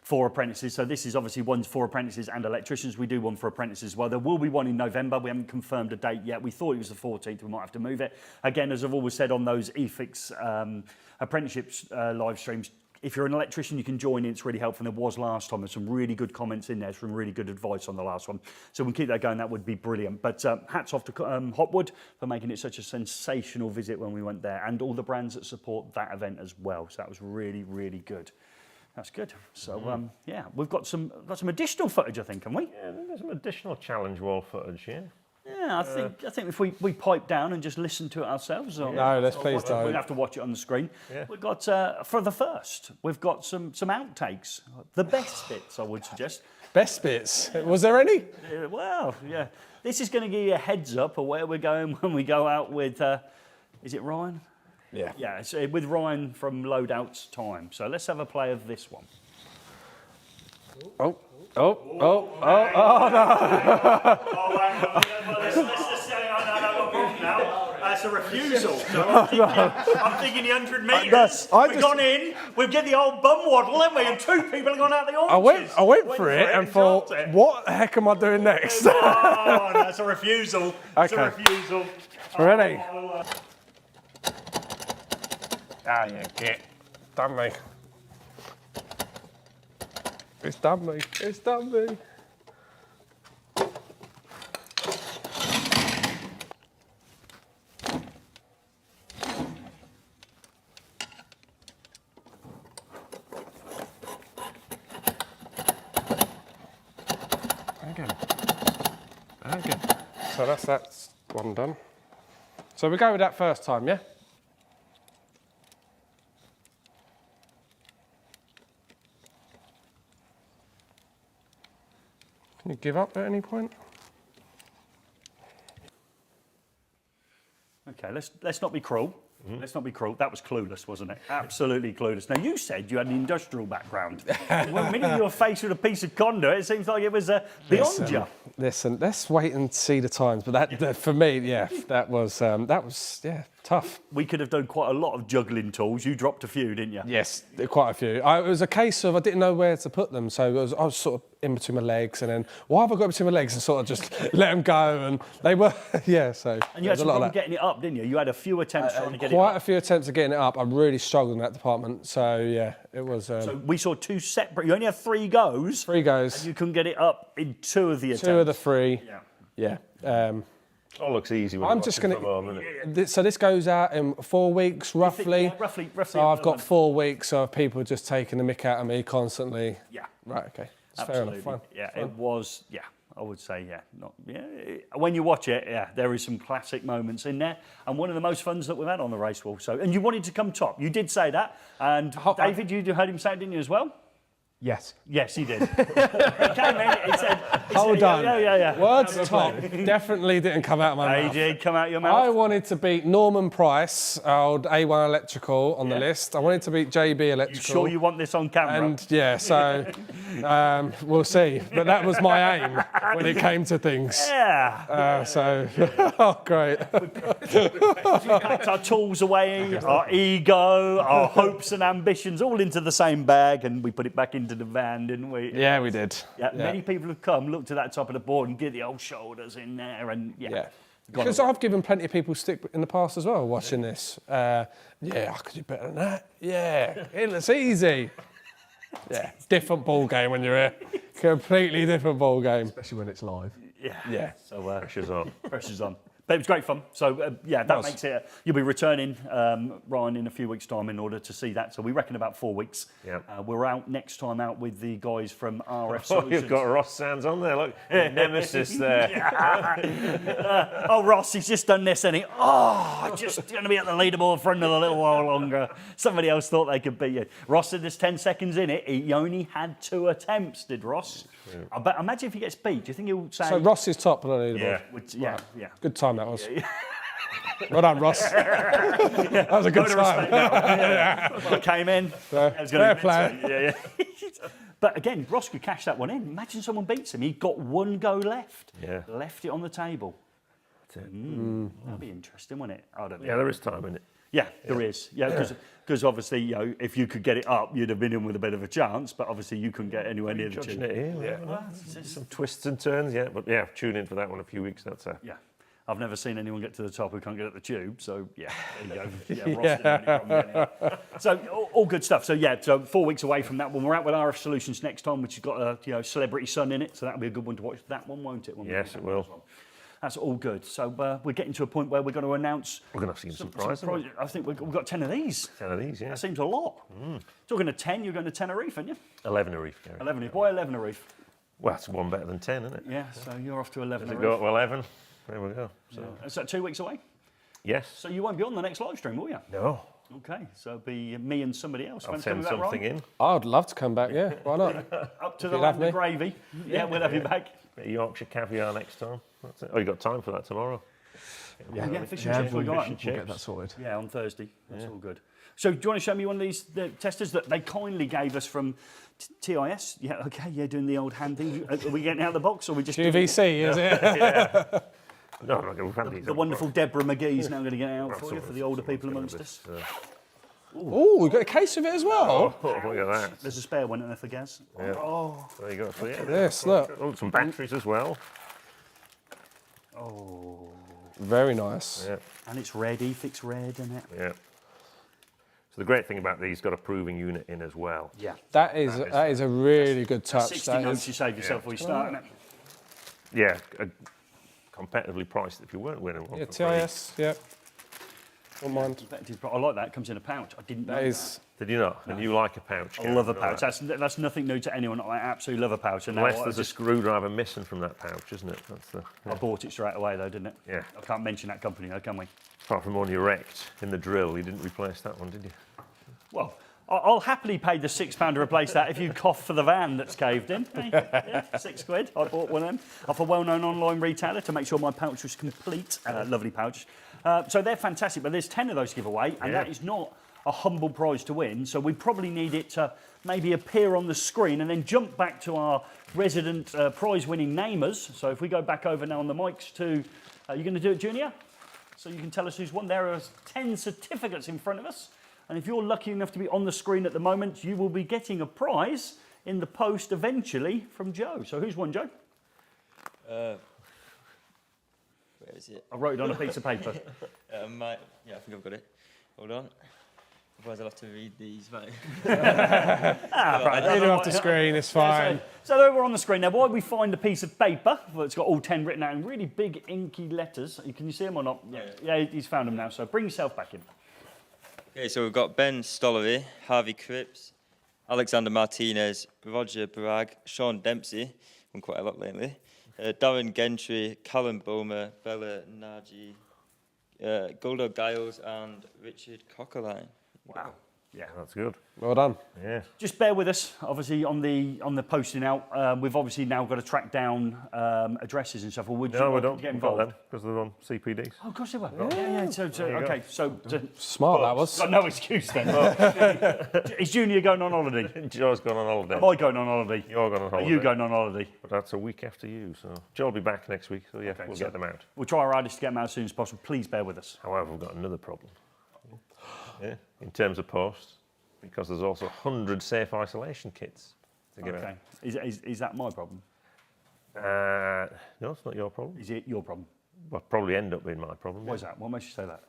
for apprentices. So this is obviously one for apprentices and electricians. We do one for apprentices as well. There will be one in November. We haven't confirmed a date yet. We thought it was the 14th. We might have to move it. Again, as I've always said on those eFIXX apprenticeships live streams, if you're an electrician, you can join in. It's really helpful. And there was last time. There's some really good comments in there. Some really good advice on the last one. So we'll keep that going. That would be brilliant. But hats off to Hotwood for making it such a sensational visit when we went there, and all the brands that support that event as well. So that was really, really good. That's good. So yeah, we've got some additional footage, I think, haven't we? Yeah, there's some additional challenge wall footage. Yeah, I think if we pipe down and just listen to it ourselves. No, let's please don't. We'll have to watch it on the screen. Yeah. We've got, for the first, we've got some outtakes. The best bits, I would suggest. Best bits? Was there any? Well, yeah. This is going to give you a heads up of where we're going when we go out with, is it Ryan? Yeah. Yeah, it's with Ryan from Loadout's time. So let's have a play of this one. Oh. No. That's a refusal. So I'm thinking the 100 metres. We've gone in, we've get the old bum waddle, haven't we? And 2 people have gone out the arches. I went for it and thought, what the heck am I doing next? Oh, that's a refusal. It's a refusal. Ready? You get. Done me. It's done me. It's done me. Again. So that's one done. So we go with that first time, yeah? Can you give up at any point? Okay, let's not be cruel. Let's not be cruel. That was clueless, wasn't it? Absolutely clueless. Now, you said you had an industrial background. When minute you were faced with a piece of conduit, it seems like it was beyond you. Listen, let's wait and see the times. But that for me, that was tough. We could have done quite a lot of juggling tools. You dropped a few, didn't you? Yes, quite a few. It was a case of I didn't know where to put them, so I was sort of in between my legs, and then why have I got between my legs, and sort of just let them go, and they were So and you had some problem getting it up, didn't you? You had a few attempts trying to get it up. Quite a few attempts of getting it up. I really struggled in that department. So yeah, it was. So we saw 2 separate. You only had 3 goes. 3 goes. And you couldn't get it up in 2 of the attempts. 2 of the 3. Yeah. All looks easy. I'm just going to. So this goes out in 4 weeks, roughly. Roughly. So I've got 4 weeks of people just taking the mick out of me constantly. Yeah. Right. Okay. That's Absolutely. Fair enough. Fine. Yeah. Fine. It was. Yeah. I would say. Yeah. When you watch it, there is some classic moments in there, and one of the most funs that we've had on the race wall. So, and you wanted to come top. You did say that, and David, you heard him say it, didn't you, as well? Yes. Yes, he did. He came in, he said... Hold on. Yeah. Words top definitely didn't come out of my He mouth. did come out your mouth. I wanted to beat Norman Price, old A1 Electrical, on the list. I wanted to beat JB Electrical. You sure you want this on camera? And yeah, so we'll see. But that was my aim when it came to things. Yeah. Oh, great. We packed our tools away, our ego, our hopes and ambitions all into the same bag, and we put it back into the van, didn't we? Yeah, we did. Yeah, many people have come, looked at that top of the board and get the old shoulders in there, and Because I've given plenty of people stick in the past as well watching this. I could do better than that. Yeah, it looks easy. Yeah, different ball game when you're here. Completely different ball game. Especially when it's live. Yeah. So Pressure's on. pressure's on. But it was great fun. So, that makes it... You'll be returning, Ryan, in a few weeks' time in order to see that. So we reckon about 4 weeks. Yep. We're out next time out with the guys from RF Oh, Solutions. you've got Ross Sands on there. Look, nemesis there. Ross, he's just done this, and just going to be at the leaderboard for another little while longer. Somebody else thought they could beat you. Ross said there's 10 seconds in it. He only had 2 attempts, did Ross? But imagine if he gets beat. Do you think he'll say... So Ross is top on the leaderboard. Yeah. Good time that was. Well done, Ross. That was a good time. Well, I came in. Fair play. Yeah. But again, Ross could cash that one in. Imagine someone beats him. He got 1 go left. Yeah. Left it on the table. That'd be interesting, wouldn't it? I don't know. Yeah, there is time in it. Yeah, there is. Yeah, because obviously, if you could get it up, you'd have been in with a bit of a chance. But obviously, you couldn't get anywhere near the Judging tube. it here. Some twists and turns, but tune in for that one in a few weeks. That's Yeah. I've never seen anyone get to the top who can't get at the tube. So, there you go. Yeah, Ross didn't have any problem getting it. So, all good stuff. So 4 weeks away from that one. We're out with RF Solutions next time, which has got a celebrity son in it. So that'll be a good one to watch. That one, won't it? Yes, it will. That's all good. So we're getting to a point where we're going to announce... We're going to have some surprise. I think we've got 10 of these. 10 of these, yeah. That seems a lot. Talking to 10, you're going to Tenerife, aren't you? 11 a reef, Gary. 11 a Why 11 a reef? Well, that's one better than 10, isn't it? Yeah, so you're off to 11 Does a it go reef. up to 11? There we go. So. Yeah. Is that 2 weeks away? Yes. So you won't be on the next live stream, will you? No. Okay, so it'll be me and somebody else. I'll When's send coming back, something Ryan? in. I'd love to come back, yeah. Why not? Up to the You'll have land of me? gravy. Yeah, we'll have you back. Bit of Yorkshire caviar next time. That's it. Oh, you got time for that tomorrow? Yeah, fish and chips we got. We'll get that sorted. Yeah, on Thursday. That's all good. So do you want to show me one of these the testers that they kindly gave us from TIS? Yeah, okay, doing the old hand thing. Are we getting out of the box or are we just... QVC, is it? No, I'm not going to The wonderful Deborah McGee's now going to get it out for you, for the older people amongst us. Oh, we've got a case of it as well. Oh, look at that. There's a spare one in there for Gaz. Yeah. There you go. So, yeah, Yes, look. oh, some batteries as well. Very nice. Yeah, And it's red, eFIXX red, isn't it? yeah. So the great thing about these, got a proving unit in as well. Yeah. That is a really good touch. 60 That notes is. you save yourself before you start, isn't it? Yeah, competitively priced if you weren't winning one. Yeah, for free. TIS, yeah. Don't mind. I like that. It comes in a pouch. I didn't know That is. Did you not? And you like a pouch? I Gary, love a you know pouch. that? That's nothing new to anyone. I absolutely love a pouch. And Unless now there's a screwdriver missing from that pouch, isn't it? That's the. I bought it straight away though, didn't it? Yeah. I can't mention that company though, can we? Apart from one you wrecked in the drill, you didn't replace that one, did you? Well, I'll happily pay the £6 to replace that if you cough for the van that's caved in. Hey, yeah, £6. I bought one of them off a well-known online retailer to make sure my pouch was complete. Lovely pouch. So they're fantastic, but there's 10 of those to give away, and that is not a humble prize to win. So we probably need it to maybe appear on the screen and then jump back to our resident prize-winning namers. So if we go back over now on the mics to, you're going to do it, Junior? So you can tell us who's won. There are 10 certificates in front of us. And if you're lucky enough to be on the screen at the moment, you will be getting a prize in the post eventually from Joe. So who's won, Joe? Where is it? I wrote it on a piece of paper. Yeah, I think I've got it. Hold on. Otherwise I'll have to read these. Right. Right, You do off the screen, it's fine. So there we're on the screen. Now, why we find a piece of paper that's got all 10 written out in really big inky letters. Can you see them or not? Yeah, he's found them now. So bring yourself back in. Okay, so we've got Ben Stollery, Harvey Cripps, Alexander Martinez, Roger Bragg, Sean Dempsey, won quite a lot lately, Darren Gentry, Callum Bomer, Bella Nagy, Goldo Giles, and Richard Cockerline. Wow. Yeah. That's good. Well done. Yeah. Just bear with us, obviously, on the posting out. We've obviously now got to track down addresses and stuff. Or would you No, we like to don't get we've got involved? them because they're on CPDs. Oh, of course they were. Yeah. So There you go. okay. So Smart that was. got no excuse then. Is Junior going on holiday? Joe's gone on holiday. Am I going on holiday? You're going on Are holiday. you going on holiday? But that's a week after you, so Joe will be back next week. So yeah, we'll so- get them out. We'll try our hardest to get them out as soon as possible. Please bear with us. However, we've got another problem. Yeah, in terms of posts, because there's also 100 safe isolation kits to give Okay. Is that my problem? out. No, it's not your problem. Is it your problem? Well, probably end up being my problem. Why is that? What makes you say that?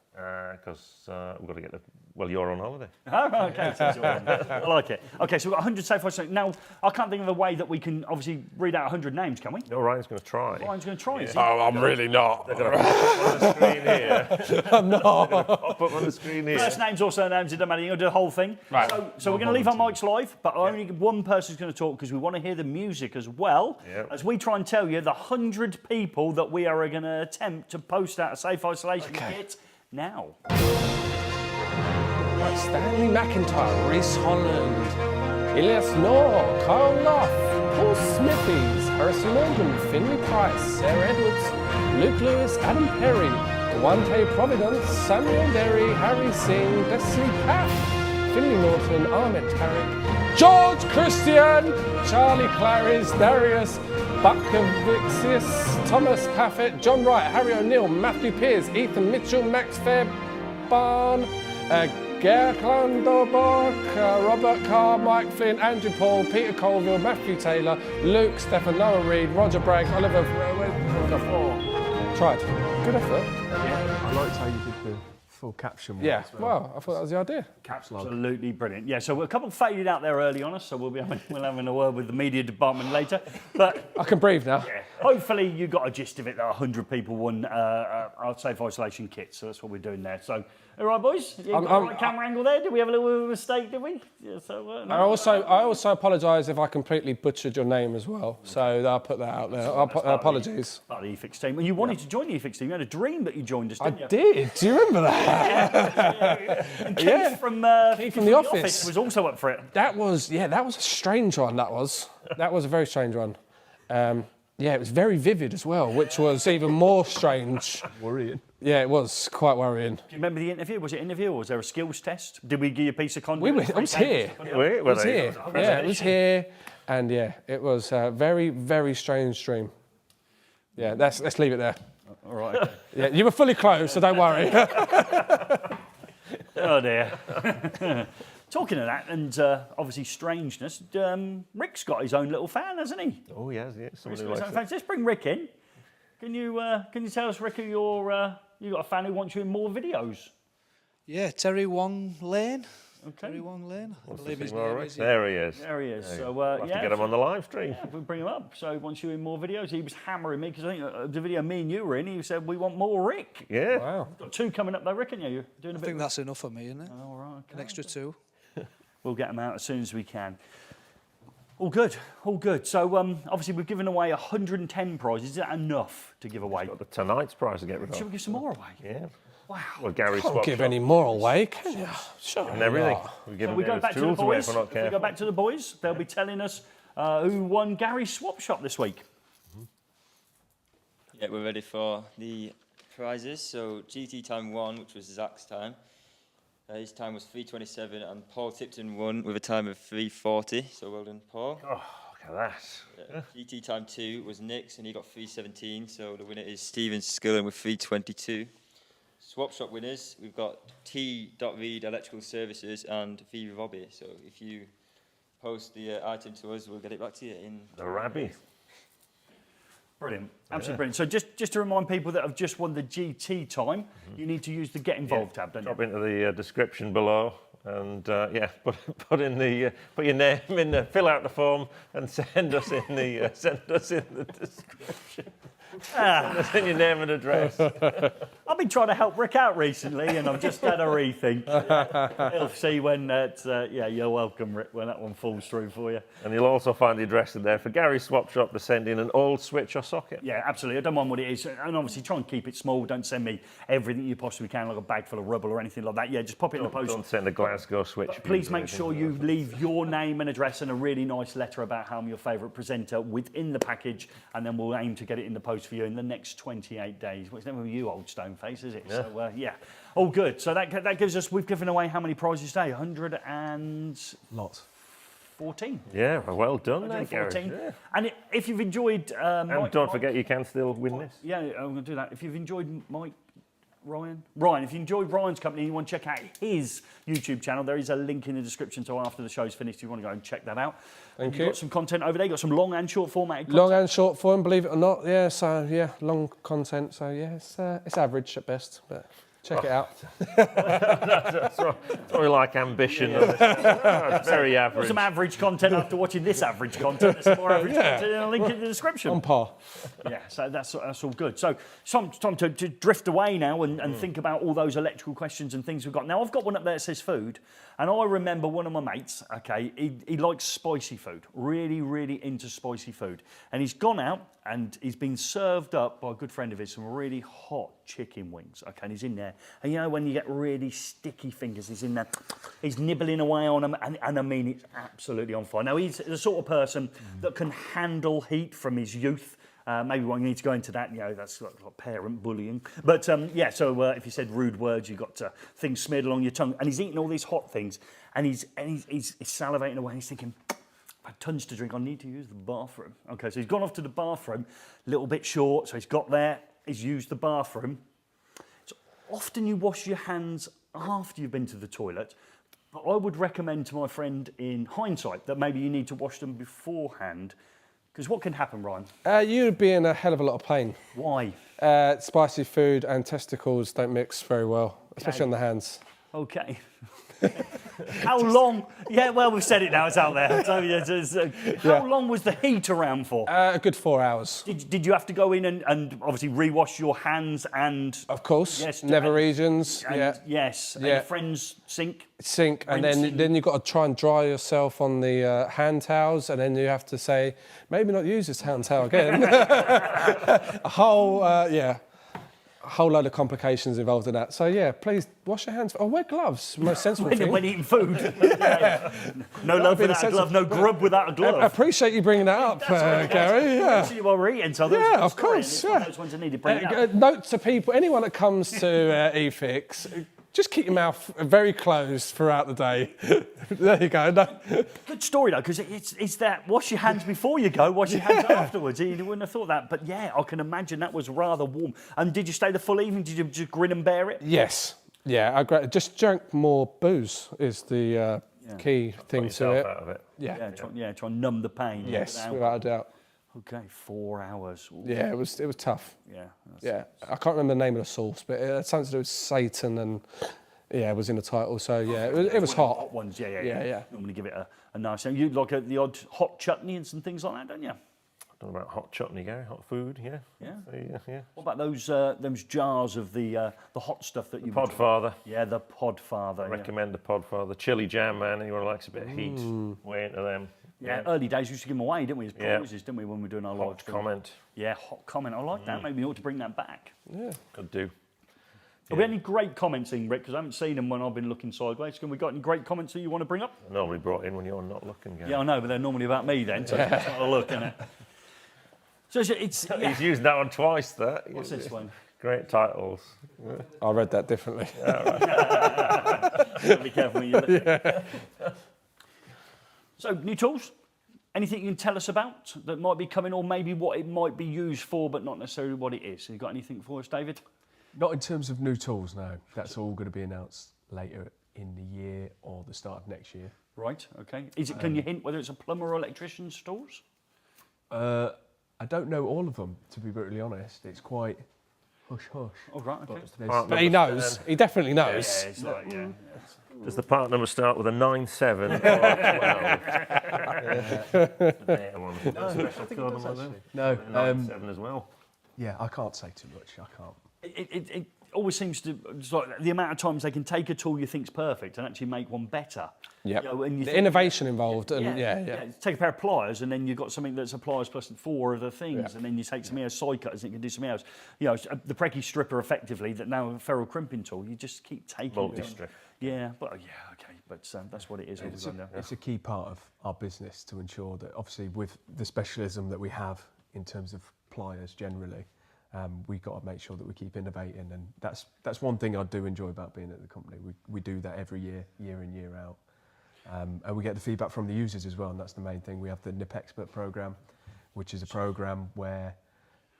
Because we've got to get the. Well, you're on holiday. Oh, right, okay. So it's your one. I like it. Okay, so we've got 100 safe isolation. Now, I can't think of a way that we can obviously read out 100 names, can we? No, Ryan's going to try. Ryan's going to try. Is he? Oh, I'm really not. They're going to pop up on the screen here. I'm not. Pop up on the screen here. First names or surnames, it doesn't matter. You're going to do the whole thing. Right. So we're going to leave our mics live, but only one person's going to talk because we want to hear the music as well. Yep. As we try and tell you the 100 people that we are going to attempt to post out a safe isolation kit now. Right, Stanley McIntyre, Reese Holland, Elias Knorr, Carl Loff, Paul Smithies, Harrison Morgan, Finley Price, Sarah Edwards, Luke Lewis, Adam Perry, Dewante Providence, Samuel Derry, Harry Singh, Destiny Paff, Finley Norton, Ahmed Tarek, George Christian, Charlie Clarice, Darius Buckovixius, Thomas Paffett, John Wright, Harry O'Neill, Matthew Pearce, Ethan Mitchell, Max Fairbarn, Ger Klandorborg, Robert Carr, Mike Flynn, Andrew Paul, Peter Colville, Matthew Taylor, Luke, Stefan, Noah Reid, Roger Bragg, Oliver. Tried. Good effort. I liked how you did the full caption one Yeah, as well. well, I thought that was the idea. Absolutely brilliant. Yeah, so a couple faded out there early on us, so we'll having a word with the media department later. But I can breathe now. hopefully you got a gist of it that 100 people won our safe isolation kit, so that's what we're doing there. So, all right, boys? You got the right camera angle there? Did we have a little mistake, did we? Yeah, so, no. I also apologise if I completely butchered your name as well. So I'll put that out there. Apologies. Part of the eFIXX team. And you wanted to join the eFIXX team. You had a dream that you joined us, I didn't you? did. Do you remember that? And Keith from the office was also up for it. That was a strange one. That was a very strange one. Yeah, it was very vivid as well, which was even more strange. Worrying. Yeah, it was quite worrying. Do you remember the interview? Was it an interview or was there a skills test? Did we give you a piece of content? I was here. Wait, It was here. Yeah, it was here, and yeah, it was a very, very strange dream. Yeah, let's leave it there. All right. Okay. Yeah, you were fully clothed, so don't worry. Oh dear. Talking of that, and obviously strangeness, Rick's got his own little fan, hasn't he? Oh, yes. Rick's got his own fan. Let's bring Rick in. Can you tell us, Rick, who you got a fan who wants you in more videos? Yeah, Terry Wong Lane. Okay. Terry Wong Lane. I What's believe the his thing, name Rick? is. There he is. There he is. There you So go. We'll have to get him on the live stream. Yeah, we'll bring him up. So he wants you in more videos. He was hammering me because I think the video me and you were in, he said we want more Rick. Yeah. Wow. Got 2 coming up though, Rick, and you're doing a I bit. think that's enough for me, isn't it? All right. Okay. An extra 2. We'll get them out as soon as we can. All good, all good. So obviously we've given away 110 prizes. Is that enough to give away? Got the tonight's prize to get rid Should we of. give some more away? Yeah. Wow. Well, Gary Can't swapped give up any more away, can you? Sure. and everything. not. We've So given we go Gary's back to the tools away boys. if we're not If we go careful. back to the boys, they'll be telling us who won Gary's swap shop this week. Yeah, we're ready for the prizes. So GT time 1, which was Zach's time. His time was 3:27, and Paul Tipton won with a time of 3:40. So well done, Paul. Oh, look at that. GT time 2 was Nick's, and he got 3:17. So the winner is Stephen Skillen with 3:22. Swap shop winners, we've got T.Reed Electrical Services and V. Robbie. So if you post the item to us, we'll get it back to you in The Rabbi. Brilliant, absolutely brilliant. So just to remind people that have just won the GT time, you need to use the Get Involved tab, don't you? Drop into the description below and put in the put your name in, fill out the form and send us in the description. Send your name and address. I've been trying to help Rick out recently, and I've just had a rethink. He'll see when that. Yeah, you're welcome, Rick, when that one falls through for you. And you'll also find the address in there for Gary's Swap Shop to send in an old switch or socket. Yeah, absolutely. I don't mind what it is, and obviously try and keep it small. Don't send me everything you possibly can, like a bag full of rubble or anything like that. Yeah, just pop it in the post. Don't send a Glasgow switch. But please make sure you leave your name and address and a really nice letter about how I'm your favourite presenter within the package, and then we'll aim to get it in the post for you in the next 28 days. Well, it's never you, old stone face, is it? Yeah. So, yeah. All good. So that gives us, we've given away how many prizes today? 114. Lots. Yeah, well done there, 114. Gary. Yeah. And if you've enjoyed... And don't forget, you can still win this. Yeah, I'm going to do that. If you've enjoyed Ryan, if you enjoyed Ryan's company and you want to check out his YouTube channel, there is a link in the description. So after the show's finished, you want to go and check that out. Thank You've you. got some content over there. You've got some long and short formatted content. Long and short form, believe it or not. Yeah, so yeah, long content. So yeah, it's average at best, but check it out. That's what we like, ambition. It's very average. Some average content after watching this average content. There's some more average content in a link in the description. On par. Yeah, so that's all good. So it's time to drift away now and think about all those electrical questions and things we've got. Now, I've got one up there that says food, and I remember one of my mates, okay, he likes spicy food, really, really into spicy food. And he's gone out and he's been served up by a good friend of his some really hot chicken wings, okay, and he's in there. And you know when you get really sticky fingers, he's in there, he's nibbling away on them, and I mean, it's absolutely on fire. Now, he's the sort of person that can handle heat from his youth. Maybe we need to go into that, you know, that's like parent bullying. But yeah, so if you said rude words, you got things smeared along your tongue. And he's eating all these hot things, and he's salivating away, and he's thinking, I've had tons to drink, I need to use the bathroom. Okay, so he's gone off to the bathroom, a little bit short, so he's got there, he's used the bathroom. So often you wash your hands after you've been to the toilet, but I would recommend to my friend in hindsight that maybe you need to wash them beforehand. Because what can happen, Ryan? You'd be in a hell of a lot of pain. Why? Spicy food and testicles don't mix very well, especially on the hands. Okay. How long? Yeah, well, we've said it now, it's out there. So, how long was the heat around for? A good 4 hours. Did you have to go in and obviously rewash your hands and... Of course, yes, never regions, and, yeah. Yes, and Yeah. your friend's sink? Sink, and Rinsing. then you've got to try and dry yourself on the hand towels, and then you have to say, maybe not use this hand towel again. A whole load of complications involved in that. So yeah, please wash your hands. Or wear gloves, most sensible thing. When eating food. Yeah. No love without a glove, no grub without a glove. I appreciate you bringing that up, Gary. Yeah. See while we're eating, so Yeah, of course. One of those ones I need to bring it up. Note to people, anyone that comes to eFIXX, just keep your mouth very closed throughout the day. There you go. No. Good story though, because it's that wash your hands before you go, wash your hands afterwards. You wouldn't have thought that, but yeah, I can imagine that was rather warm. And did you stay the full evening? Did you just grin and bear it? Yes. Yeah, just drink more booze is the key thing to it. Out of it. Yeah. Try and numb the pain. Yes, without a doubt. Okay, 4 hours. Ooh. Yeah, it was tough. Yeah. Yeah, I can't remember the name of the sauce, but it had something to do with Satan, and yeah, it was in the title. So yeah, it was hot. Hot ones, yeah. Yeah. Normally give it a nice. You like the odd hot chutney and some things like that, don't you? I don't know about hot chutney, Gary. Hot food, yeah. Yeah. Yeah. What about those jars of the hot stuff that you? Podfather. Yeah, the Podfather. I recommend the Podfather. Chili jam, man. Anyone who likes a bit of heat, way into them. Yeah, early days we used to give them away, didn't we? As prizes, didn't we, when we were doing our live Hot stream? comment. Yeah, hot comment. I like that. Maybe we ought to bring that back. Yeah. Could do. Have we had any great comments in, Rick? Because I haven't seen them when I've been looking sideways. Have we got any great comments that you want to bring up? Normally brought in when you're not looking, Gary. Yeah, I know, but they're normally about me then, so it's not a look, isn't it? So it's He's used that one twice, that. What's this one? Great titles. I read that differently. Be careful when you look. So, new tools? Anything you can tell us about that might be coming, or maybe what it might be used for, but not necessarily what it is? Have you got anything for us, David? Not in terms of new tools, no. That's all going to be announced later in the year or the start of next year. Right, okay. Can you hint whether it's a plumber or electrician stores? I don't know all of them, to be brutally honest. It's quite hush-hush. Oh, right, okay. But he knows. He definitely knows. Yeah, it's like, yeah. Does the part number start with a 9-7 or a 12? No, 9-7 as well. Yeah, I can't say too much. I can't. It always seems to, it's like the amount of times they can take a tool you think's perfect and actually make one better. Yeah. You know, and you The think, innovation involved, and yeah. Take a pair of pliers, and then you've got something that's a pliers plus 4 other things, and then you take something else, side cutters, and you can do something else. You know, the Preki stripper, effectively, that now a ferrule crimping tool. You just keep taking. Multi-strip. Yeah, but okay, but that's what it is. It's a key part of our business to ensure that, obviously, with the specialism that we have in terms of pliers generally, we've got to make sure that we keep innovating, and that's one thing I do enjoy about being at the company. We do that every year in, year out, and we get the feedback from the users as well, and that's the main thing. We have the NIP Expert program, which is a program where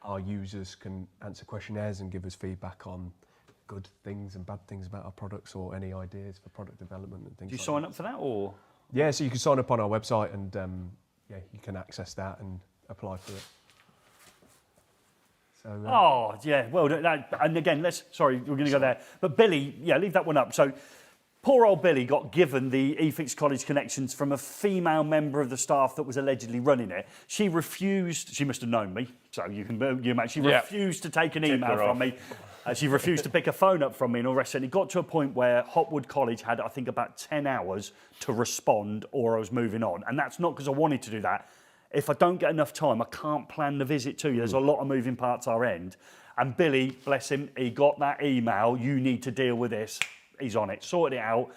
our users can answer questionnaires and give us feedback on good things and bad things about our products, or any ideas for product development and things. Do you like sign that. up for that, or? Yeah, so you can sign up on our website, and you can access that and apply for it. So, Oh, yeah, well, and again, sorry, we're going to go there. But Billy, leave that one up. So, poor old Billy got given the eFIXX College Connections from a female member of the staff that was allegedly running it. She refused, she must have known me, so you imagine, she refused to take an email from me. She refused to pick a phone up from me and all the rest. And it got to a point where Hotwood College had, I think, about 10 hours to respond, or I was moving on. And that's not because I wanted to do that. If I don't get enough time, I can't plan the visit to you. There's a lot of moving parts our end. And Billy, bless him, he got that email, you need to deal with this. He's on it, sorted it out.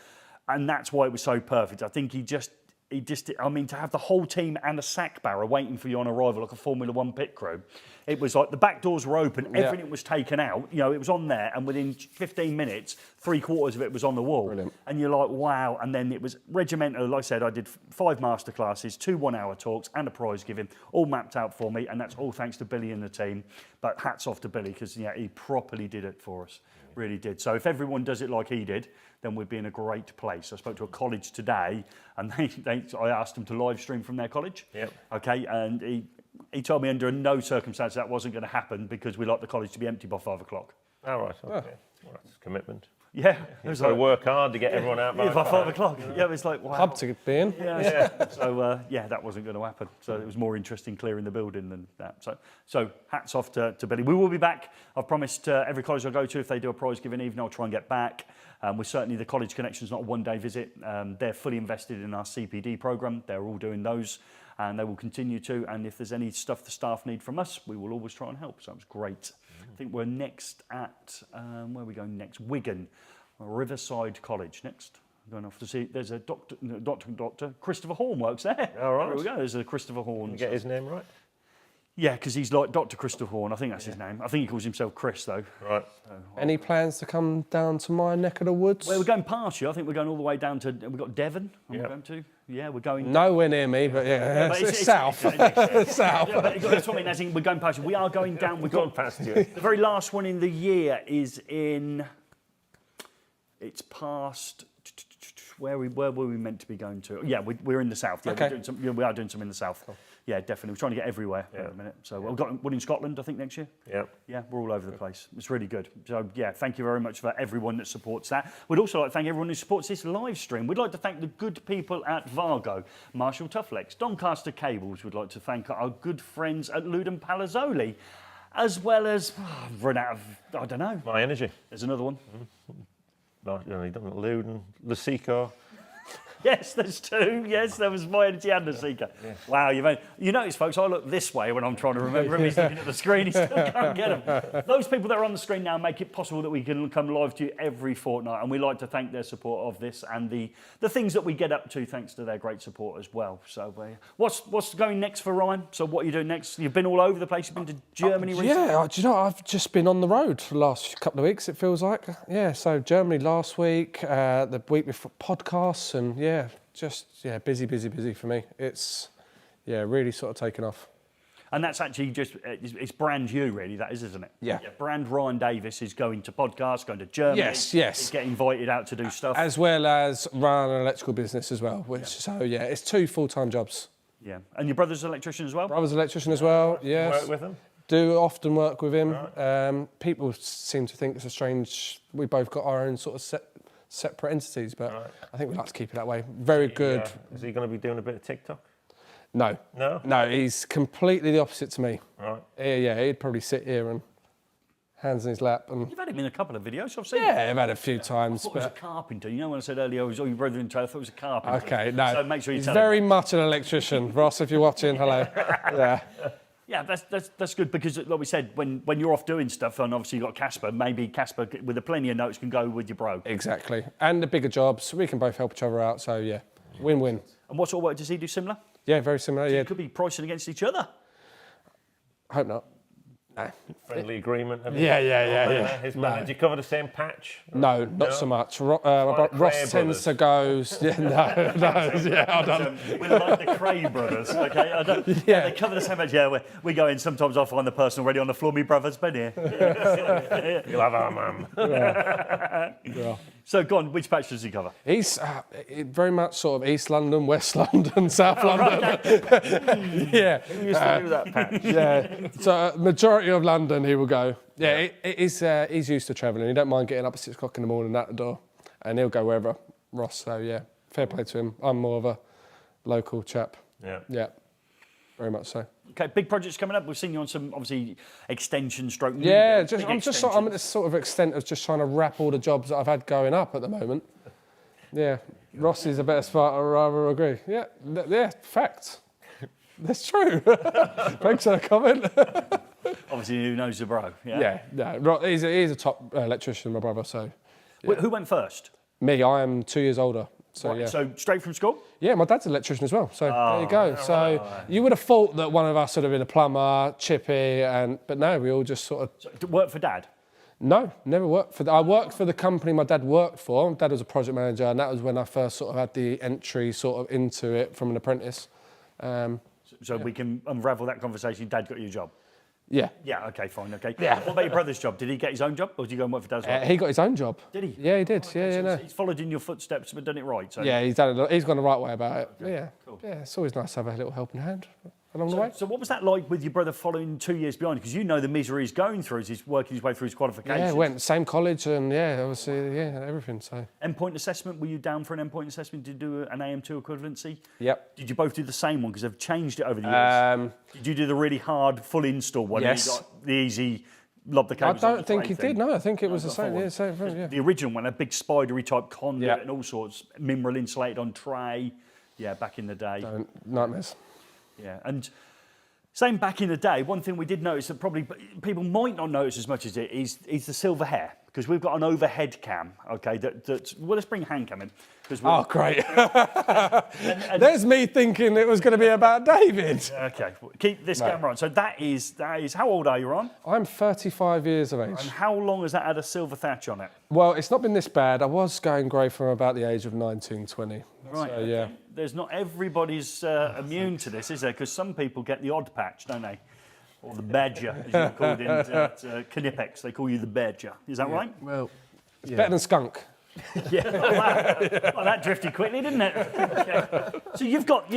And that's why it was so perfect. I think I mean, to have the whole team and a sack barrow waiting for you on arrival, like a Formula One pit crew, it was like the back doors were open, everything was taken out, you know, it was on there, and within 15 minutes, 3/4 of it was on the wall. Brilliant. And you're like, wow. And then it was regimental. Like I said, I did 5 masterclasses, 2 one-hour talks, and a prize giving, all mapped out for me, and that's all thanks to Billy and the team. But hats off to Billy, because he properly did it for us, really did. So if everyone does it like he did, then we'd be in a great place. I spoke to a college today, and I asked them to live stream from their college. Yep. Okay, and he told me under no circumstance that wasn't going to happen, because we like the college to be empty by 5 o'clock. All right. Okay. Well, that's commitment. Yeah, it was Got to like, work hard to get everyone out by by 5 o'clock. Yeah, it was like, wow. Pub to be in. Yeah. So that wasn't going to happen. So it was more interesting clearing the building than that. So hats off to Billy. We will be back. I've promised every college I go to, if they do a prize giving evening, I'll try and get back. We're certainly, the College Connections, not a one-day visit. They're fully invested in our CPD program. They're all doing those, and they will continue to. And if there's any stuff the staff need from us, we will always try and help. So it was great. I think we're next at, where are we going next? Wigan, Riverside College next. Going off to see, there's a Dr. Christopher Horn works there. All right. There we go, there's a Christopher Horn. Can you get his name right? Yeah, because he's like Dr. Christopher Horn. I think that's his name. I think he calls himself Chris, though. Right. Any plans to come down to my neck of the woods? Well, we're going past you. I think we're going all the way down to, we've got Devon. We're Yeah. going to. Yeah, we're going. Nowhere near me, but yeah, But it's south. South. Yeah, but that's what I mean, as in we're going past you. We are going down. We've gone past you. The very last one in the year is in. It's past. Where were we meant to be going to? Yeah, we're in the south. Yeah, Okay. we are doing some in the south. Cool. Yeah, definitely. We're trying to get everywhere at the minute. So we've got one in Scotland, I think, next year. Yeah. Yeah, we're all over the place. It's really good. So, yeah, thank you very much for everyone that supports that. We'd also like to thank everyone who supports this live stream. We'd like to thank the good people at Vargo, Marshall Tufflex, Doncaster Cables. We'd like to thank our good friends at Ludum Palazzoli, as well as, I've run out of, I don't know. Myenergi. There's another one. Luden, Lasico. Yes, there's 2. Yes, there was Myenergi and the Seeker. Yeah. Wow, you notice, folks, I look this way when I'm trying to remember him. He's looking at the screen, he still can't get them. Those people that are on the screen now make it possible that we can come live to you every fortnight, and we like to thank their support of this and the things that we get up to thanks to their great support as well. So what's going next for Ryan? So what are you doing next? You've been all over the place. You've been to Germany recently? Yeah, do you know, I've just been on the road for the last couple of weeks, it feels like. Yeah, so Germany last week, the week before podcasts, and busy for me. It's, really sort of taken off. And that's actually it's brand new, really, that is, isn't it? Yeah. Brand Ryan Davis is going to podcasts, going to Germany. Yes. He's getting invited out to do stuff. As well as run an electrical business as well, it's 2 full-time jobs. Yeah. And your brother's an electrician as well? Brother's an electrician as well, yes. Work with him? Do often work with him. Right. People seem to think it's a strange, we both got our own sort of separate entities, but I think we like to keep it that way. Very good. Is he going to be doing a bit of TikTok? No. No? No, he's completely the opposite to me. Right. Yeah, he'd probably sit here and hands in his lap. And You've had him in a couple of videos, I've seen yeah, it. I've had a few I times. thought it was a But carpenter. You know when I said earlier, I was your brother in tow, I thought it was a carpenter. okay, no. So make sure you he's tell very him. much an electrician. Ross, if you're watching, hello. Yeah. Yeah, that's good because, like we said, when you're off doing stuff, and obviously you've got Casper, maybe Casper with a plenty of notes can go with your bro. Exactly. And the bigger jobs, we can both help each other out. So yeah, win-win. And what sort of work does he do similar? Yeah, very similar. Yeah, Could be pricing against each other. hope not. No. Friendly agreement. Have you? Yeah. His man, do you cover the same patch? No, not so much. Ross tends to go. Yeah, no. Yeah, I don't. We're like the Cray brothers, okay? Yeah. They cover the same age. Yeah, we go in. Sometimes I find the person already on the floor. Me brother's been here. You'll have our mum. Yeah. So, go on. Which patch does he cover? He's very much sort of East London, West London, South London. Yeah. Who used to do that patch? Yeah. So majority of London, he will go. Yeah, he's used to travelling. He don't mind getting up at 6 o'clock in the morning at the door, and he'll go wherever. Ross. So yeah, fair play to him. I'm more of a local chap. Yeah. Yeah. Very much so. Okay, big projects coming up. We've seen you on some, obviously, extension stroke. Yeah, big I'm extensions. at this sort of extent of just trying to wrap all the jobs that I've had going up at the moment. Yeah, Ross is a better spot, I rather agree. Yeah, facts. That's true. Thanks for the comment. Obviously, who knows the bro? Yeah. He's a top electrician, my brother, so. Who went first? Me, I am 2 years older. So, Right, yeah. So, straight from school? Yeah, my dad's an electrician as well. So there you go. So you would have thought that one of us would have been a plumber, chippy, but no, we all just sort of. Work for dad? No, never worked for. I worked for the company my dad worked for. Dad was a project manager, and that was when I first sort of had the entry sort of into it from an apprentice. So we can unravel that conversation. Dad got you a job? Yeah. Yeah, okay, fine, okay. Yeah. What about your brother's job? Did he get his own job or did you go and work for Dad's work? He got his own job. Did he? Yeah, he did. No. He's followed in your footsteps but done it right. So. Yeah, he's gone the right way about it. Yeah. Cool. Yeah, it's always nice to have a little helping hand along the way. So what was that like with your brother following 2 years behind? Because you know the misery he's going through as he's working his way through his qualifications. Yeah, went same college and obviously, everything. So. Endpoint assessment, were you down for an endpoint assessment? Did you do an AM2 equivalency? Yep. Did you both do the same one? Because they've changed it over the years. Did you do the really hard full install one? Yes. And you got the easy lob the I cables don't think he did. No, I think it was the got same. forward. Yeah, same thing. Yeah. The original one, a big spidery type conduit Yeah. and all sorts, mineral insulated on tray. Yeah, back in the day. Nightmares. Yeah, and same back in the day. One thing we did notice that probably people might not notice as much as it is the silver hair, because we've got an overhead cam. Okay, well, let's bring a hand cam in. Oh, great. There's me thinking it was going to be about David. Okay, keep this camera on. So that is, how old are you, Ron? I'm 35 years of age. And how long has that had a silver thatch on it? Well, it's not been this bad. I was going grey from about the age of 19, 20. Right, So, yeah. There's not everybody's immune to this, is there? Because some people get the odd patch, don't they? Or the badger, as you're called in Knipex. They call you the badger. Is that right? Well, It's better than skunk. Yeah. Well, that drifted quickly, didn't it? Okay. So you've got